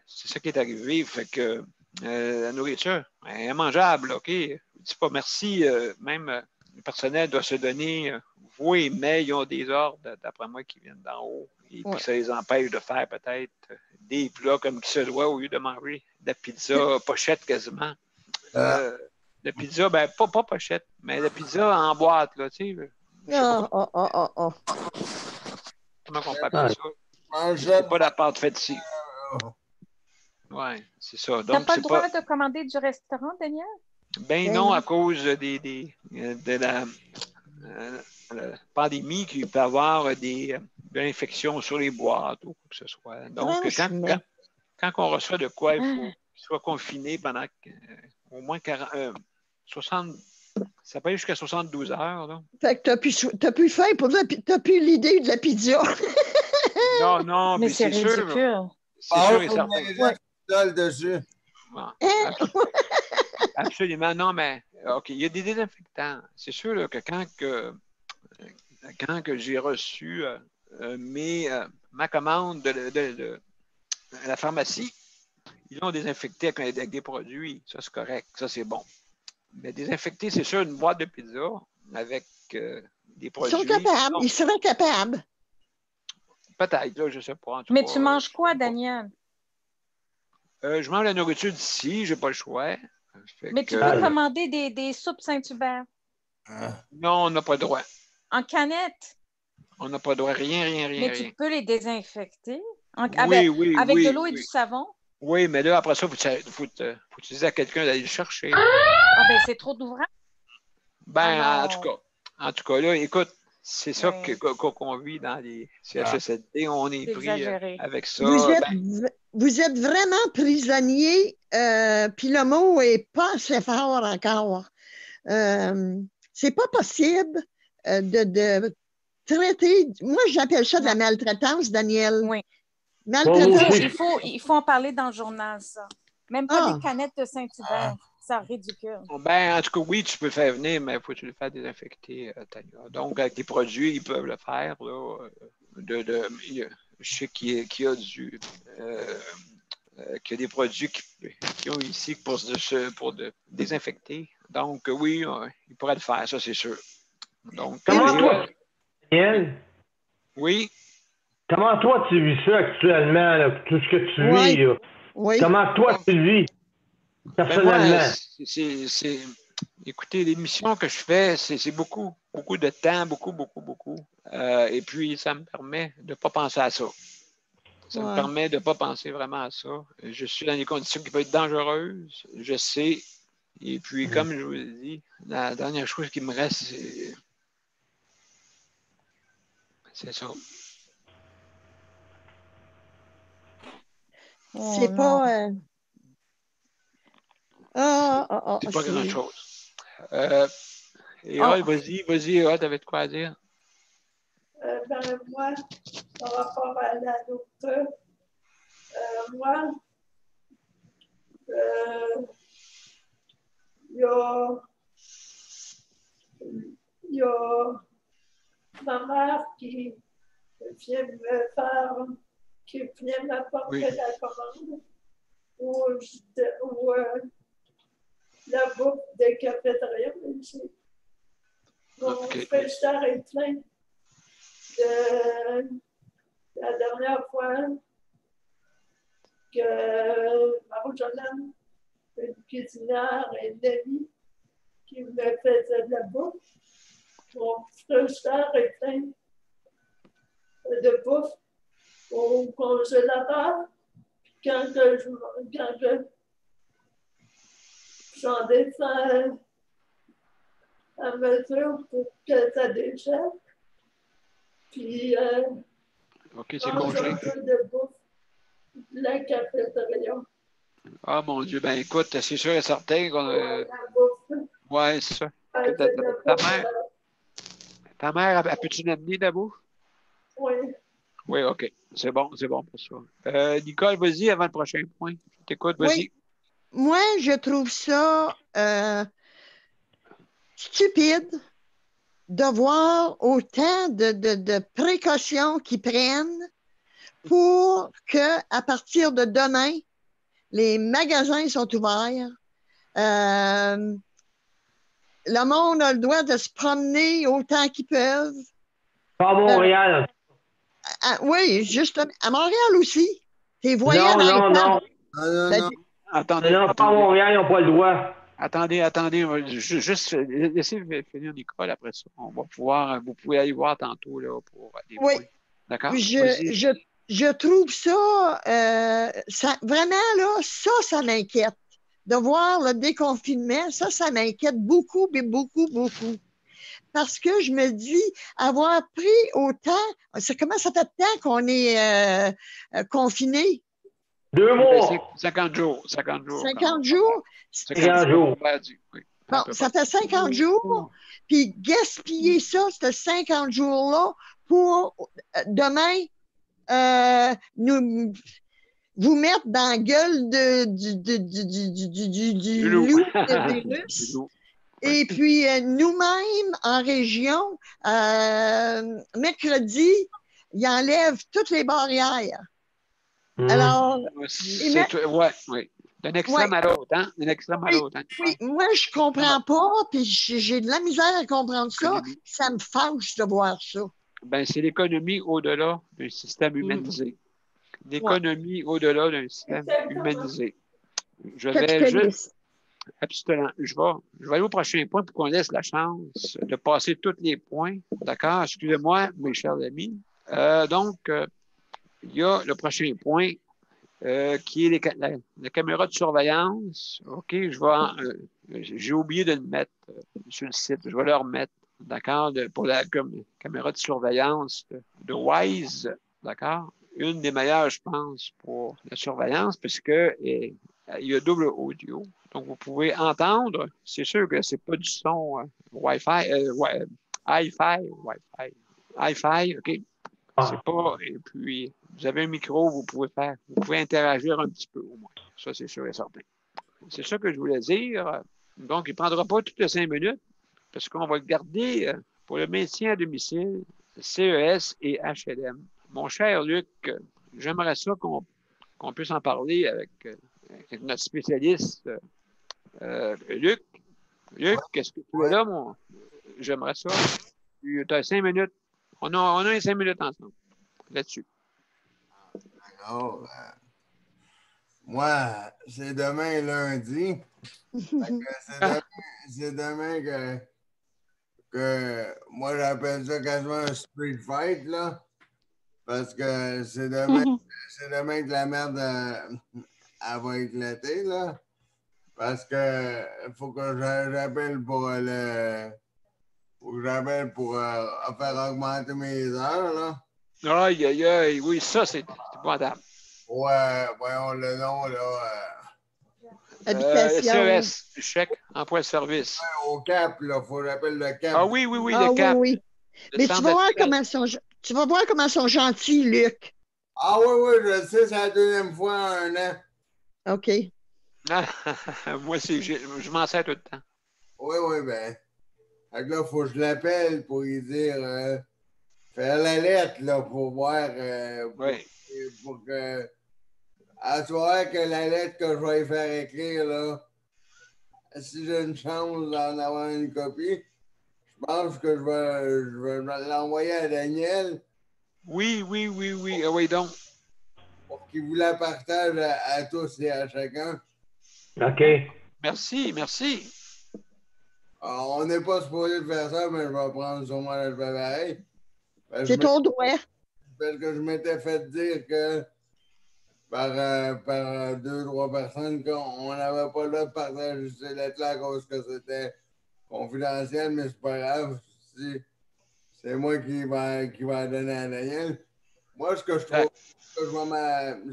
c'est ça qui est arrivé. Fait que la nourriture est mangeable, OK? Je ne dis pas merci. Même le personnel doit se donner. Oui, mais ils ont des ordres, d'après moi, qui viennent d'en haut. Et puis ça les empêche de faire peut-être des plats comme qui se doit au lieu de manger de la pizza pochette quasiment. La pizza, ben pas pochette, mais la pizza en boîte, là, tu sais. Comment on peut appeler ça? C'est pas la pâte faite ici. Oui, c'est ça. Tu n'as pas le droit de commander du restaurant, Daniel? Ben non, à cause de la pandémie, qu'il peut y avoir de l'infection sur les boîtes ou quoi que ce soit. Donc, quand on reçoit de quoi, il faut qu'il soit confiné pendant au moins 60. Ça peut aller jusqu'à 72 heures. Là. Fait que t'as plus faim pour ça, t'as plus l'idée de la pizza. Non, mais c'est ridicule. Sûr. C'est sûr et certain. Dessus. Bon. Absolument. Non, mais OK, il y a des désinfectants. C'est sûr là, que quand que j'ai reçu ma commande de la pharmacie, ils l'ont désinfecté avec des produits. Ça, c'est correct. Ça, c'est bon. Mais désinfecter, c'est sûr, une boîte de pizza avec des produits. Ils sont capables. Ils seraient capables. Peut-être, là, je ne sais pas. Mais tu manges quoi, Daniel? Je mange la nourriture d'ici, je n'ai pas le choix. Mais tu peux commander des soupes Saint-Hubert. Non, on n'a pas le droit. En canette? On n'a pas le droit. Rien. Mais tu peux les désinfecter avec de l'eau et du savon? Oui, mais là, après ça, il faut dire à quelqu'un d'aller le chercher. Ah, ben c'est trop d'ouvrage. En tout cas, là, écoute, c'est ça qu'on vit dans les CHSLD. On est pris avec ça. Vous êtes vraiment prisonnier, puis le mot n'est pas assez fort encore. C'est pas possible de traiter. Moi, j'appelle ça de la maltraitance, Daniel. Oui. Maltraitance. Il faut en parler dans le journal, ça. Même pas des canettes de Saint-Hubert. C'est ridicule. En tout cas, oui, tu peux le faire venir, mais il faut que tu le fasses désinfecter, Tania. Donc, avec des produits, ils peuvent le faire. Là, je sais qu'il y a des produits qui ont ici pour désinfecter. Donc, oui, ils pourraient le faire, ça, c'est sûr. Donc, comment toi, Daniel? Oui? Comment toi, tu vis ça actuellement, là, tout ce que tu vis? Là? Oui. Comment toi, tu vis? Personnellement. Écoutez, l'émission que je fais, c'est beaucoup de temps, beaucoup. Et puis, ça me permet de ne pas penser à ça. Ça me permet de ne pas penser vraiment à ça. Je suis dans des conditions qui peuvent être dangereuses, je sais. Et puis, comme je vous l'ai dit, la dernière chose qui me reste, c'est ça. C'est pas... c'est pas grand-chose. Hod, vas-y, Hod, t'avais de quoi à dire? Moi, par rapport à la docteur, moi, il y a ma mère qui vient m'apporter la commande ou la bouffe des cafétérias ici. Mon frigidaire est plein. La dernière fois que Marie-Jolene, une cuisinière et une amie qui me faisait de la bouffe, mon frigidaire est plein de bouffe au congélateur. Quand j'en descends à mesure pour que ça déchette, puis OK, c'est congelé. Un peu de bouffe de la cafétéria. Ah, mon Dieu, ben écoute, c'est sûr et certain qu'on a... Oui, c'est ça. Ta mère, peux-tu l'amener de la bouffe? Oui. Oui, OK. C'est bon pour ça. Nicole, vas-y avant le prochain point. Je t'écoute, vas-y. Oui. Moi, je trouve ça stupide de voir autant de précautions qu'ils prennent pour que, à partir de demain, les magasins sont ouverts. Le monde a le droit de se promener autant qu'ils peuvent. Pas à Montréal. Oui, justement. À Montréal aussi. T'es voyant dans non. Attendez. Non, pas à Montréal, ils n'ont pas le droit. Attendez. Juste laissez finir Nicole après ça. Vous pouvez aller voir tantôt là, pour des points. D'accord? Je trouve ça, vraiment, là, ça m'inquiète. De voir le déconfinement, ça m'inquiète beaucoup. Parce que je me dis, avoir pris autant, comment ça fait de temps qu'on est confiné? 2 mois. 50 jours. 50 jours? 50 jours. Bon, ça fait 50 jours, puis gaspiller ça, ces 50 jours-là, pour demain, vous mettre dans la gueule du loup de virus. Et puis, nous-mêmes, en région, mercredi, ils enlèvent toutes les barrières. Alors, oui. D'un extrême à l'autre, hein? D'un extrême à l'autre. Hein? Oui, moi, je comprends pas, puis j'ai de la misère à comprendre ça. Ça me fâche de voir ça. Ben, c'est l'économie au-delà d'un système humanisé. L'économie au-delà d'un système humanisé. Je vais juste... Absolument. Je vais aller au prochain point pour qu'on laisse la chance de passer tous les points. D'accord? Excusez-moi, mes chers amis. Donc, il y a le prochain point qui est la caméra de surveillance. OK, j'ai oublié de le mettre sur le site. Je vais le remettre, d'accord, pour la caméra de surveillance de Wyze, d'accord? Une des meilleures, je pense, pour la surveillance, puisque il y a double audio. Donc, vous pouvez entendre. C'est sûr que c'est pas du son Wi-Fi, Hi-Fi, OK? C'est pas. Et puis, vous avez un micro, vous pouvez interagir un petit peu au moins. Ça, c'est sûr et certain. C'est ça que je voulais dire. Donc, il ne prendra pas toutes les 5 minutes parce qu'on va le garder pour le maintien à domicile, CES et HLM. Mon cher Luc, j'aimerais ça qu'on puisse en parler avec notre spécialiste Luc. Luc, est-ce que tu es là, moi? J'aimerais ça. Tu as 5 minutes. On a les 5 minutes ensemble là-dessus. Alors, moi, c'est demain lundi. C'est demain que moi, j'appelle ça quasiment un street fight, là. Parce que c'est demain que la merde elle va éclater, là. Parce que faut que j'appelle pour faire augmenter mes heures, là. Aïe, aïe, aïe, oui, ça, c'est épouvantable. Ouais, voyons le nom, là. Habitation. SES, chèque, emploi de service. Ouais, au CAP, là, faut que j'appelle le CAP. Ah oui, le CAP. Oui. Mais tu vas voir comment ils sont gentils, Luc. Ah oui, je sais, c'est la deuxième fois en un an. OK. Moi, je m'en sers tout le temps. Oui, ben. Fait que là, faut que je l'appelle pour lui dire, faire la lettre, là, pour voir, pour que, à soir que la lettre que je vais lui faire écrire, là, si j'ai une chance d'en avoir une copie, je pense que je vais l'envoyer à Daniel. Oui. Ah oui, donc. Pour qu'il vous la partage à tous et à chacun. OK. Merci. Alors, on n'est pas supposé de faire ça, mais je vais prendre sûrement le pareil. C'est ton droit. Parce que je m'étais fait dire que par 2-3 personnes qu'on n'avait pas le droit de partager ces lettres-là à cause que c'était confidentiel, mais c'est pas grave. C'est moi qui va donner à Daniel. Moi, ce que je trouve, ce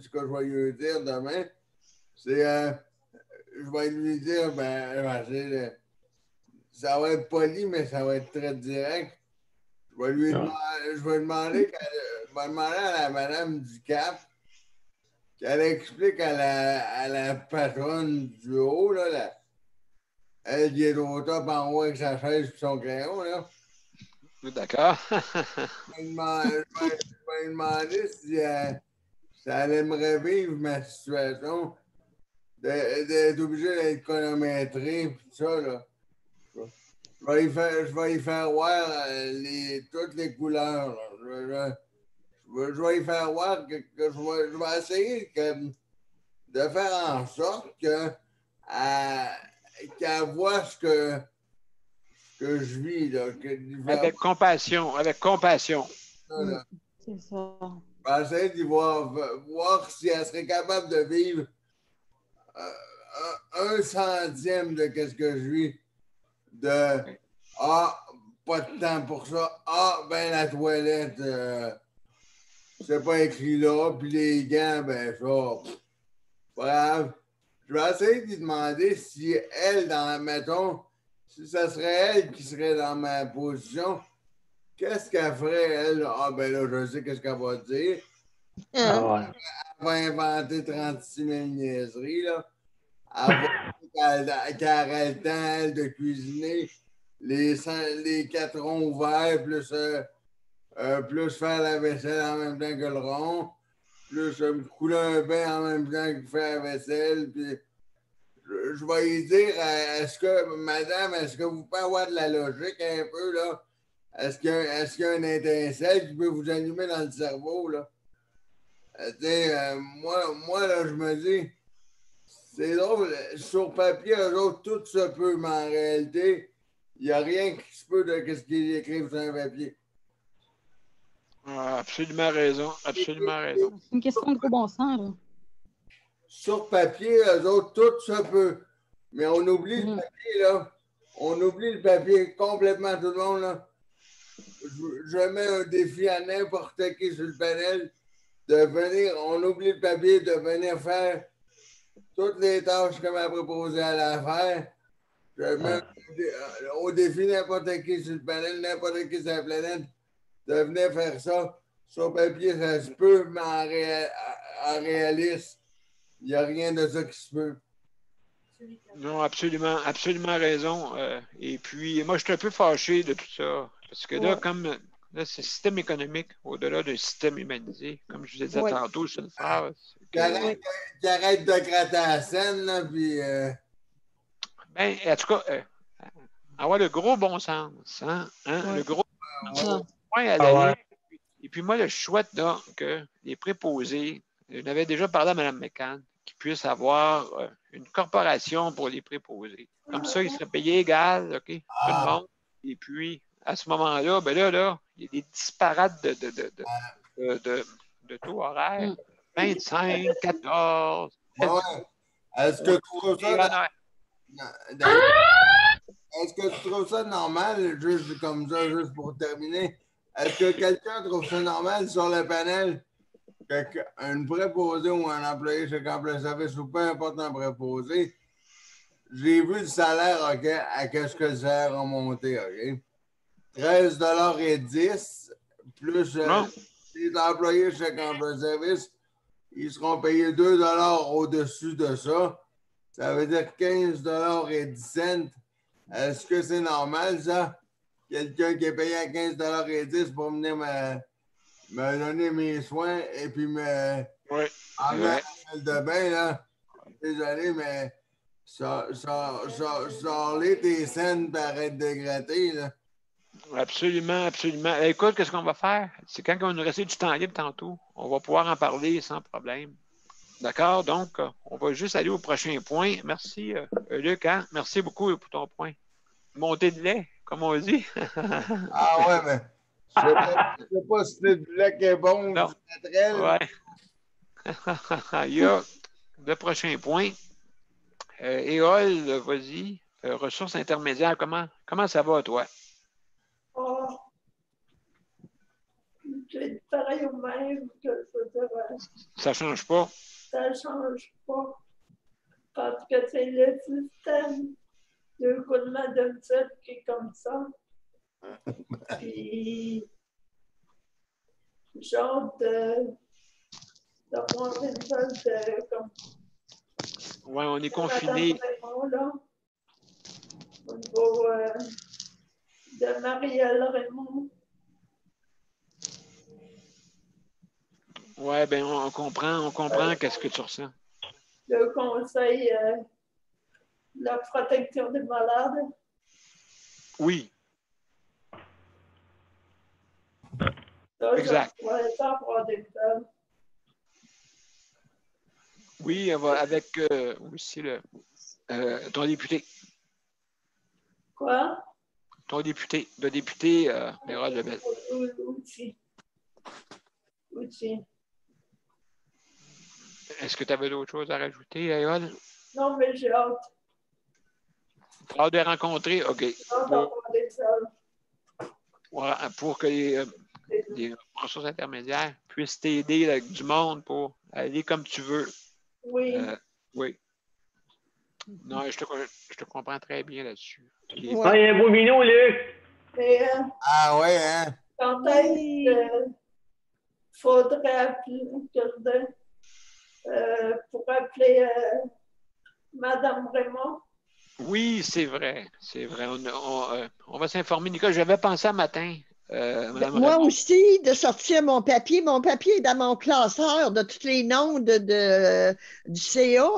que je vais lui dire demain, c'est je vais lui dire, ça va être poli, mais ça va être très direct. Je vais demander à la madame du CAP qu'elle explique à la patronne du haut, là, elle qui est au top en haut avec sa chaise et son crayon, là. D'accord. Je vais lui demander si elle aimerait vivre ma situation d'être obligé d'être chronométré et tout ça, là. Je vais y faire voir toutes les couleurs, là. Je vais y faire voir que je vais essayer de faire en sorte qu'elle voit ce que je vis, là. Avec compassion. C'est ça. Je vais essayer de voir si elle serait capable de vivre un centième de ce que je vis. Pas de temps pour ça. La toilette, c'est pas écrit là. Puis les gants, ben ça, pas grave. Je vais essayer de lui demander si elle, mettons, si ça serait elle qui serait dans ma position, qu'est-ce qu'elle ferait, elle? Ben là, je sais qu'est-ce qu'elle va dire. Ah ouais. va inventer 36 000 niaiseries, là. Qu'elle aurait le temps, elle, de cuisiner les 4 ronds ouverts, plus faire la vaisselle en même temps que le rond, plus me couler un bain en même temps que faire la vaisselle. Puis je vais lui dire, madame, est-ce que vous pouvez avoir de la logique un peu, là? Est-ce qu'il y a une étincelle qui peut vous allumer dans le cerveau, là? Moi, là, je me dis, c'est drôle, sur papier, eux autres, tout se peut, mais en réalité, il n'y a rien qui se peut de ce qu'ils écrivent sur un papier. Ah, absolument raison, absolument raison. C'est une question de gros bon sens, là. Sur papier, eux autres, tout se peut. Mais on oublie le papier, là. On oublie le papier complètement, tout le monde, là. Je mets un défi à n'importe qui sur le panel de venir, on oublie le papier, de venir faire toutes les tâches que ma préposée allait à faire. Je mets au défi n'importe qui sur le panel, n'importe qui sur la planète, de venir faire ça. Sur papier, ça se peut, mais en réaliste, il n'y a rien de ça qui se peut. Non, absolument, absolument raison. Et puis, moi, je suis un peu fâché de tout ça. Parce que là, comme là, c'est le système économique, au-delà du système humanisé, comme je vous ai dit tantôt, c'est une phrase. Qui arrête de gratter la scène, là, puis... Ben, en tout cas, avoir le gros bon sens, hein? Le gros point à la ligne. Et puis moi, je souhaite là, que les préposés, je n'avais déjà parlé à Mme McCann, qu'ils puissent avoir une corporation pour les préposés. Comme ça, ils seraient payés égal, OK? Tout le monde. Et puis, à ce moment-là, ben là, il y a des disparates de taux horaires. 25, 14. Ouais. Est-ce que tu trouves ça... Est-ce que tu trouves ça normal, juste comme ça, juste pour terminer? Est-ce que quelqu'un trouve ça normal sur le panel qu'un préposé ou un employé chez Complet Service ou peu importe un préposé, j'ai vu le salaire, OK, à qu'est-ce que le salaire a monté, OK? 13,10 $ plus les employés chez Complet Service, ils seront payés 2 $ au-dessus de ça. Ça veut dire 15,10 $. Est-ce que c'est normal, ça? Quelqu'un qui est payé à 15,10 $ pour venir me donner mes soins et puis me enlever la salle de bain, là. Désolé, mais sors-les tes scènes et arrête de gratter, là. Absolument, absolument. Écoute, qu'est-ce qu'on va faire? C'est quand on va nous rester du temps libre tantôt. On va pouvoir en parler sans problème. D'accord? Donc, on va juste aller au prochain point. Merci, Luc. Hein? Merci beaucoup pour ton point. Montée de lait, comme on dit. Ah ouais, mais je sais pas si c'est du lait qui est bon ou du naturel. Ouais. Il y a le prochain point. Éole, vas-y. Ressources intermédiaires, comment ça va, toi? Oh, c'est pareil au même que ça change pas? Ça change pas. Parce que c'est le système de roulement de tête qui est comme ça. Puis, genre d'avoir une seule de comme. Ouais, on est confiné. Au niveau de Marielle Raymond. Oui, bien, on comprend qu'est-ce que tu ressens. Le conseil de la protection des malades. Oui. Ça, exact. Oui, avec aussi ton député. Quoi? Ton député, le député Mérode Lebel. Aussi. Est-ce que tu avais d'autres choses à rajouter, Ayol? Non, mais j'ai hâte. Tu as hâte de rencontrer? OK. Pour que les ressources intermédiaires puissent t'aider avec du monde pour aller comme tu veux. Oui. Oui. Non, je te comprends très bien là-dessus. Il y a un beau minou, Luc. Ah ouais, hein? Quand est-ce qu'il faudrait appeler? rappeler Madame Raymond. Oui, c'est vrai. C'est vrai. On va s'informer. Nicole, j'avais pensé un matin, Mme Moi Raymond. aussi, de sortir mon papier. Mon papier est dans mon classeur de tous les noms du CA.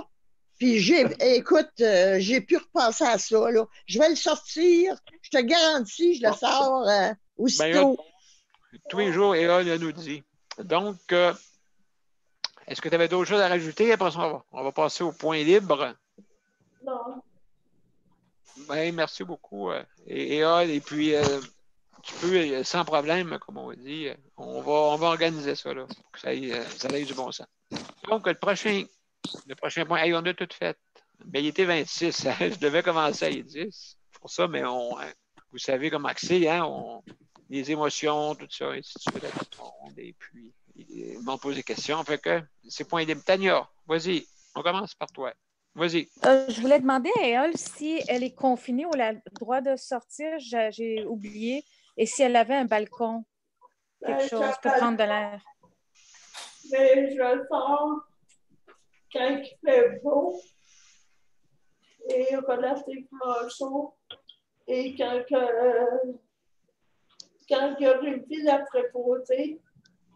Puis écoute, j'ai pu repasser à ça, là. Je vais le sortir. Je te garantis, je le sors Ben, aussitôt. tous les jours, Éole nous dit. Donc, est-ce que tu avais d'autres choses à rajouter? Après ça, on va passer au point libre. Non. Ben, merci beaucoup, Éole. Et puis, tu peux, sans problème, comme on dit, on va organiser ça, là, pour que ça aille du bon sens. Donc, le prochain point, hey, on a tout fait. Ben, il était 26. Je devais commencer à 10. Pour ça, mais vous savez comment c'est, hein? Les émotions, tout ça, et ainsi de suite, avec tout le monde. Et puis, ils m'ont posé des questions. Fait que c'est point libre. Tania, vas-y, on commence par toi. Vas-y. Je voulais demander à elle si elle est confinée ou elle a le droit de sortir. J'ai oublié. Et si elle avait un balcon, quelque chose pour prendre de l'air. Mais je sors quand il fait beau et relativement chaud. Et quand il y a réussi la préposée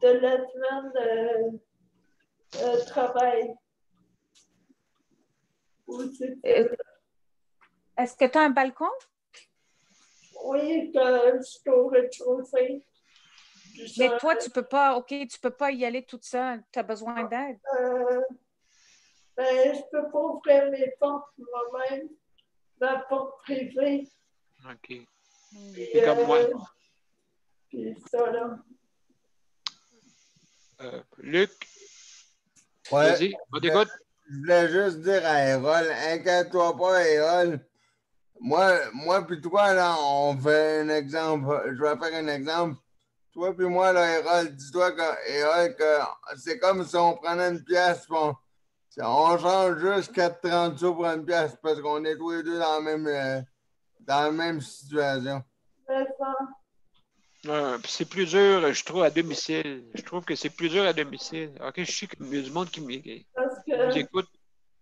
de la semaine travail. Est-ce que tu as un balcon? Oui, que je suis au rez-de-chaussée. Mais toi, tu peux pas y aller toute seule. Tu as besoin d'aide. Ben, je peux pas ouvrir mes portes moi-même, ma porte privée. OK. Puis, comme moi. Puis ça, là. Luc, Ouais. vas-y, on t'écoute. Je voulais juste dire à Erol, inquiète-toi pas, Erol. Moi puis toi, là, on fait un exemple. Je vais faire un exemple. Toi puis moi, là, Erol, dis-toi que c'est comme si on prenait une pièce, on change juste 4,30 sous pour une pièce parce qu'on est tous les deux dans la même situation. C'est plus dur, je trouve, à domicile. Je trouve que c'est plus dur à domicile. OK, je sais qu'il y a du monde qui nous écoute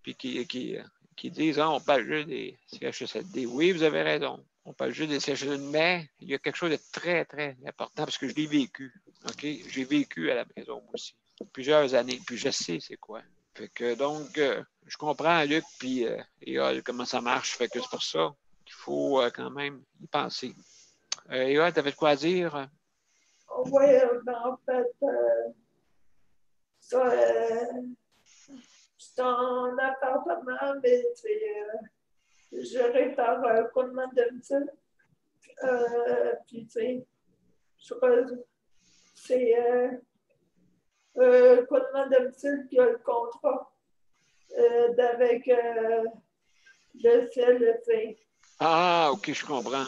et qui disent on parle juste des CHSLD. Oui, vous avez raison. On parle juste des CHSLD, mais il y a quelque chose de très, très important parce que je l'ai vécu. OK? J'ai vécu à la maison, moi aussi. Plusieurs années. Puis je sais c'est quoi. Fait que donc, je comprends, Luc, puis comment ça marche. Fait que c'est pour ça qu'il faut quand même y penser. Éole, tu avais de quoi dire? Oui, ben, en fait, ça, c'est en appartement, mais c'est géré par Coleman Dempsey. Puis, tu sais, c'est Coleman Dempsey qui a le contrat avec le CLC. Ah, OK, je comprends.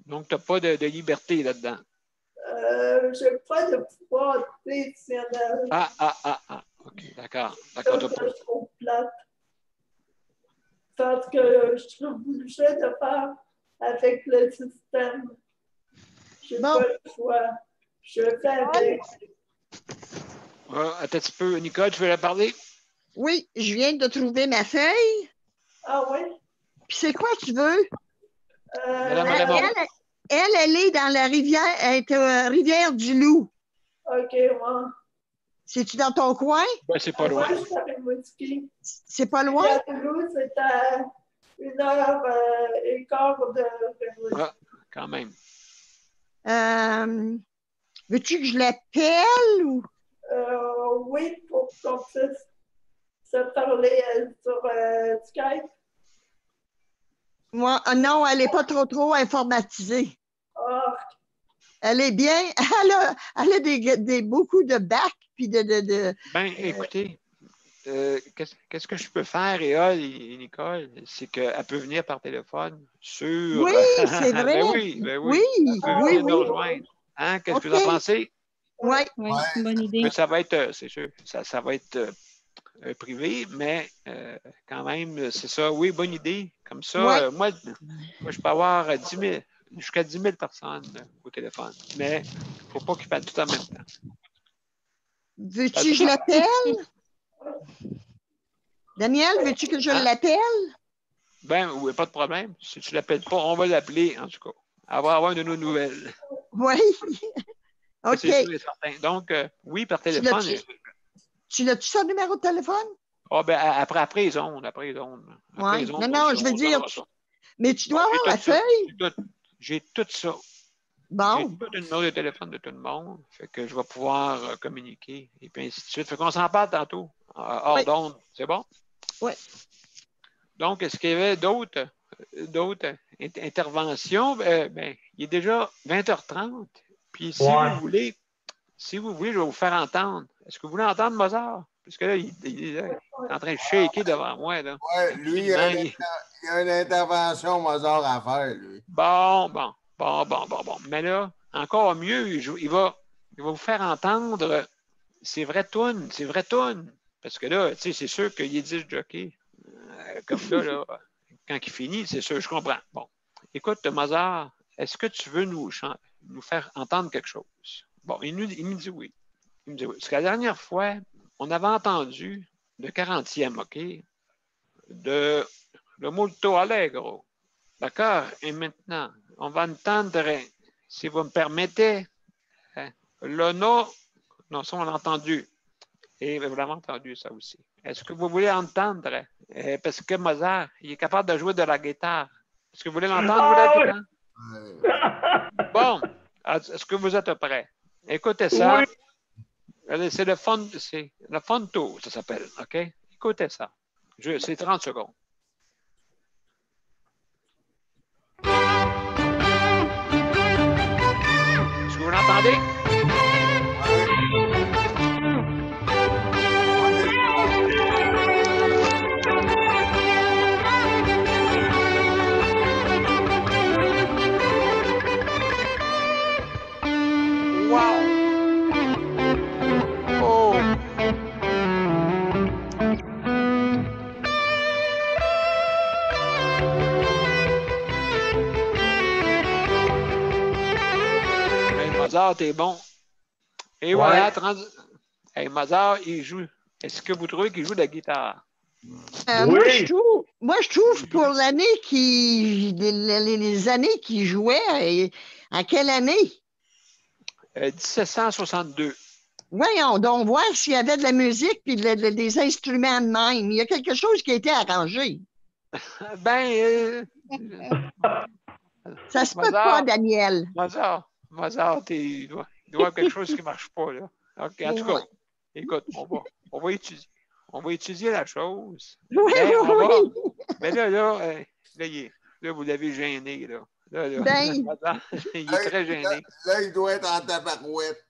Donc, tu n'as pas de liberté là-dedans. Je n'ai pas de pouvoir décisionnel. OK, d'accord. Ça, je trouve plate. Parce que je suis obligée de faire avec le système. Je n'ai pas le choix. Je fais avec. Attends un petit peu. Nicole, tu veux la parler? Oui, je viens de trouver ma feuille. Ah oui? Puis c'est quoi tu veux? Madame Raymond. Elle est dans la rivière, elle est Rivière-du-Loup. OK, moi. C'est-tu dans ton coin? Ben, c'est pas loin. Moi, je suis à Rimouski. C'est pas loin? Rivière-du-Loup, c'est à 1h15 de Rimouski. Ah, quand même. Veux-tu que je l'appelle ou? Oui, pour qu'on puisse se parler sur Skype. Moi, non, elle n'est pas trop informatisée. Ah. Elle est bien. Elle a beaucoup de bacs puis de. Ben, écoutez, qu'est-ce que je peux faire, Éole et Nicole? C'est qu'elle peut venir par téléphone sur. Oui, c'est vrai. Ben oui. Elle peut venir nous rejoindre. Hein? Qu'est-ce que vous en pensez? Oui, c'est une bonne idée. Mais ça va être, c'est sûr, ça va être privé, mais quand même, c'est ça. Oui, bonne idée. Comme ça, moi, je peux avoir 10 000, jusqu'à 10 000 personnes au téléphone. Mais il ne faut pas qu'ils parlent tout en même temps. Veux-tu que je l'appelle? Daniel, veux-tu que je Hein? l'appelle? Ben, oui, pas de problème. Si tu ne l'appelles pas, on va l'appeler, en tout cas. Elle va avoir de nos nouvelles. Oui. Ça, OK. c'est sûr et certain. Donc, oui, par Tu téléphone. l'as-tu son numéro de téléphone? Ah, ben, après les ondes. Après les ondes. Après Oui. les Non, ondes, non, je veux on dire, donnera ça. mais tu Bon, dois avoir la feuille. J'ai tout ça. J'ai Bon. tout le numéro de téléphone de tout le monde. Fait que je vais pouvoir communiquer et puis ainsi de suite. Fait qu'on s'en parle tantôt, hors Oui. d'onde. C'est bon? Oui. Donc, est-ce qu'il y avait d'autres interventions? Ben, il est déjà 20h30. Puis si Ouais. vous voulez, je vais vous faire entendre. Est-ce que vous voulez entendre Mozart? Parce que là, il est en train de shaker devant moi. Là. Ouais, lui, il y a une intervention Mozart à faire, lui. Bon. Mais là, encore mieux, il va vous faire entendre ses vraies tunes. Parce que là, tu sais, c'est sûr qu'il est 10 jockeys. Comme là, quand il finit, c'est sûr, je comprends. Bon. Écoute, Mozart, est-ce que tu veux nous faire entendre quelque chose? Bon, il me dit oui. Parce que la dernière fois, on avait entendu le 40e, OK, de le molto allegro. D'accord? Et maintenant, on va entendre, si vous me permettez, hein, le no. Non, ça, on l'a entendu. Et vous l'avez entendu, ça aussi. Est-ce que vous voulez entendre? Parce que Mozart, il est capable de jouer de la guitare. Est-ce que vous voulez l'entendre, vous, la guitare? Bon. Est-ce que vous êtes prêts? Écoutez ça. Oui. C'est le fonto, ça s'appelle. OK? Écoutez ça. C'est 30 secondes. Est-ce que vous l'entendez? Wow! Oh! Hey, Mozart, t'es bon. Et voilà, hey, Mozart, il joue. Est-ce que vous trouvez qu'il joue de la guitare? Oui. Moi, je trouve pour l'année les années qu'il jouait, et à quelle année? 1762. Voyons donc, voir s'il y avait de la musique et des instruments de même. Il y a quelque chose qui a été arrangé. Ben, Ça se peut pas, Daniel. Mozart, il doit y avoir quelque chose qui ne marche pas, là. OK, en tout cas, écoute, on va étudier. On va étudier la chose. Oui, Mais oui. Mais là, vous l'avez gêné, là. Ben. Mozart, il est très gêné. Là, il doit être en tabarouette.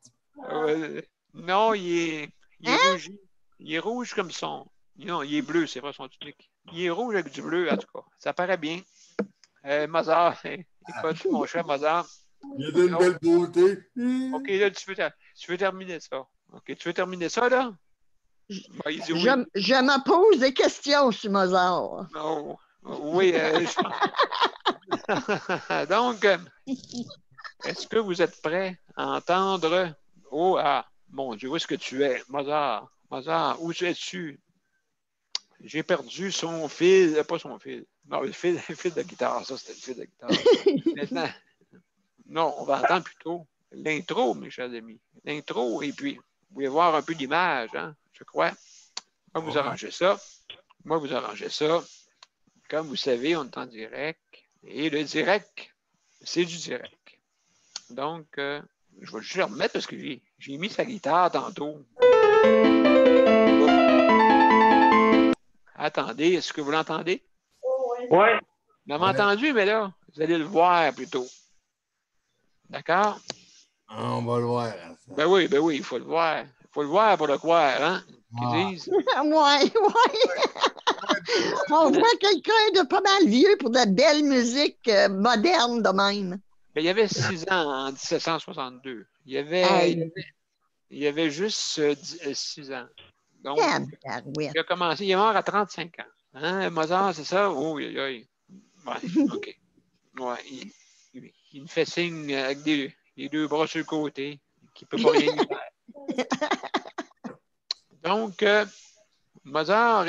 Non, il est rougi. Il est rouge comme son. Non, il est bleu, c'est pas son tunique. Il est rouge avec du bleu, en tout cas. Ça paraît bien. Mozart, écoute, mon cher Mozart. Il a d'une belle beauté. OK, là, tu veux terminer ça. OK, tu veux terminer ça, là? Ben, il dit oui. Je me pose des questions sur Mozart. Oh, oui, je pense. Donc, est-ce que vous êtes prêts à entendre? Oh, mon Dieu, où est-ce que tu es? Mozart, où es-tu? J'ai perdu son fil, pas son fil. Non, le fil de guitare, ça, c'était le fil de guitare. Maintenant, non, on va entendre plutôt l'intro, mes chers amis. L'intro, et puis, vous voulez voir un peu l'image, hein, je crois. Moi, vous arrangez ça. Comme vous savez, on est en direct. Et le direct, c'est du direct. Donc, je vais juste le remettre parce que j'ai mis sa guitare tantôt. Attendez, est-ce que vous l'entendez? Oui. Vous l'avez entendu, mais là, vous allez le voir plutôt. D'accord? On va le voir. Ben oui, il faut le voir. Il faut le voir pour le croire, hein? Qu'ils disent. Oui. On voit quelqu'un de pas mal vieux pour de la belle musique moderne de même. Ben, il y avait 6 ans en 1762. Il y avait juste 6 ans. Donc, il a commencé, il est mort à 35 ans. Hein, Mozart, c'est ça? Oh, oui. Ouais, OK. Ouais, il me fait signe avec les deux bras sur le côté, qui ne peut pas rien y faire. Donc, Mozart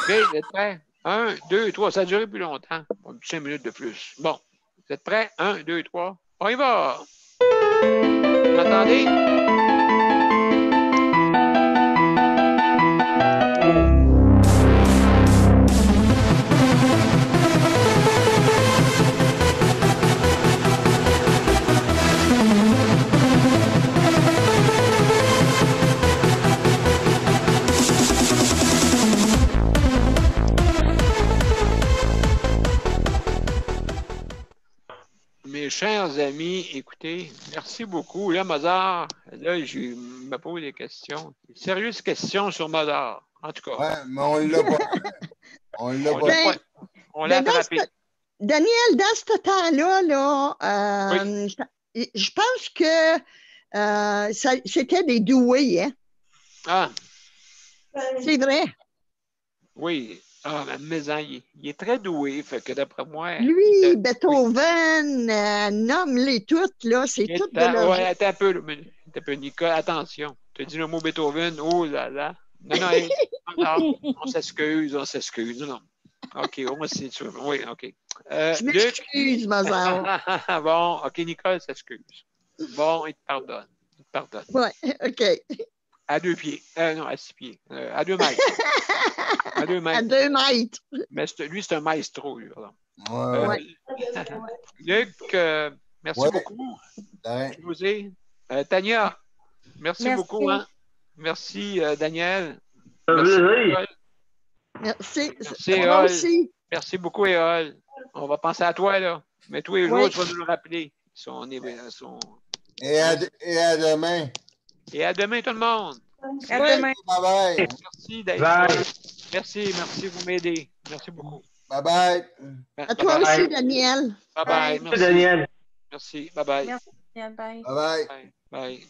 OK, vous êtes prêts? 1, 2, 3. Ça a duré plus longtemps. 5 minutes de plus. Bon. Vous êtes prêts? 1, 2, 3. On y va! Vous m'entendez? Mes chers amis, écoutez, merci beaucoup. Là, Mozart, là, je me pose des questions. Sérieuses questions sur Mozart, en tout cas. Ouais, mais on l'a pas. On l'a pas. Ben, On l'a ben, attrapé. Daniel, dans ce temps-là, là, je pense que c'était des doués, hein? Ah, C'est vrai. oui. Ah, mais il est très doué, fait que d'après moi... Lui, Beethoven, nomme-les toutes, là, c'est Oui, toutes de leur... attends un peu, Nicole, attention. Tu as dit le mot Beethoven, oh là là. Non, non, on s'excuse, on s'excuse. Non. OK, on s'est sûr. Oui, OK. Je m'excuse, Mozart. Bon, OK, Nicole s'excuse. Bon, il te pardonne. Il te pardonne. Oui, OK. À 2 pieds. Non, à 6 pieds. À 2 mètres. À 2 mètres. À 2 mètres. Mais lui, c'est un maestro, lui. Ouais. Luc, merci beaucoup. Ouais. José. Tania, merci beaucoup. Hein? Merci, Daniel. Merci. Merci, Moi Éole. aussi. Merci beaucoup, Éole. On va penser à toi, là. Mais tous les jours, tu vas nous le rappeler. Et à demain. Et à demain, tout le monde. À demain. Bye bye. Merci d'être là. Merci, vous m'aidez. Merci beaucoup. Bye bye. À toi aussi, Daniel. Bye bye. Merci. Daniel. Merci. Bye bye. Merci. Bye. Bye bye. Bye. Bye.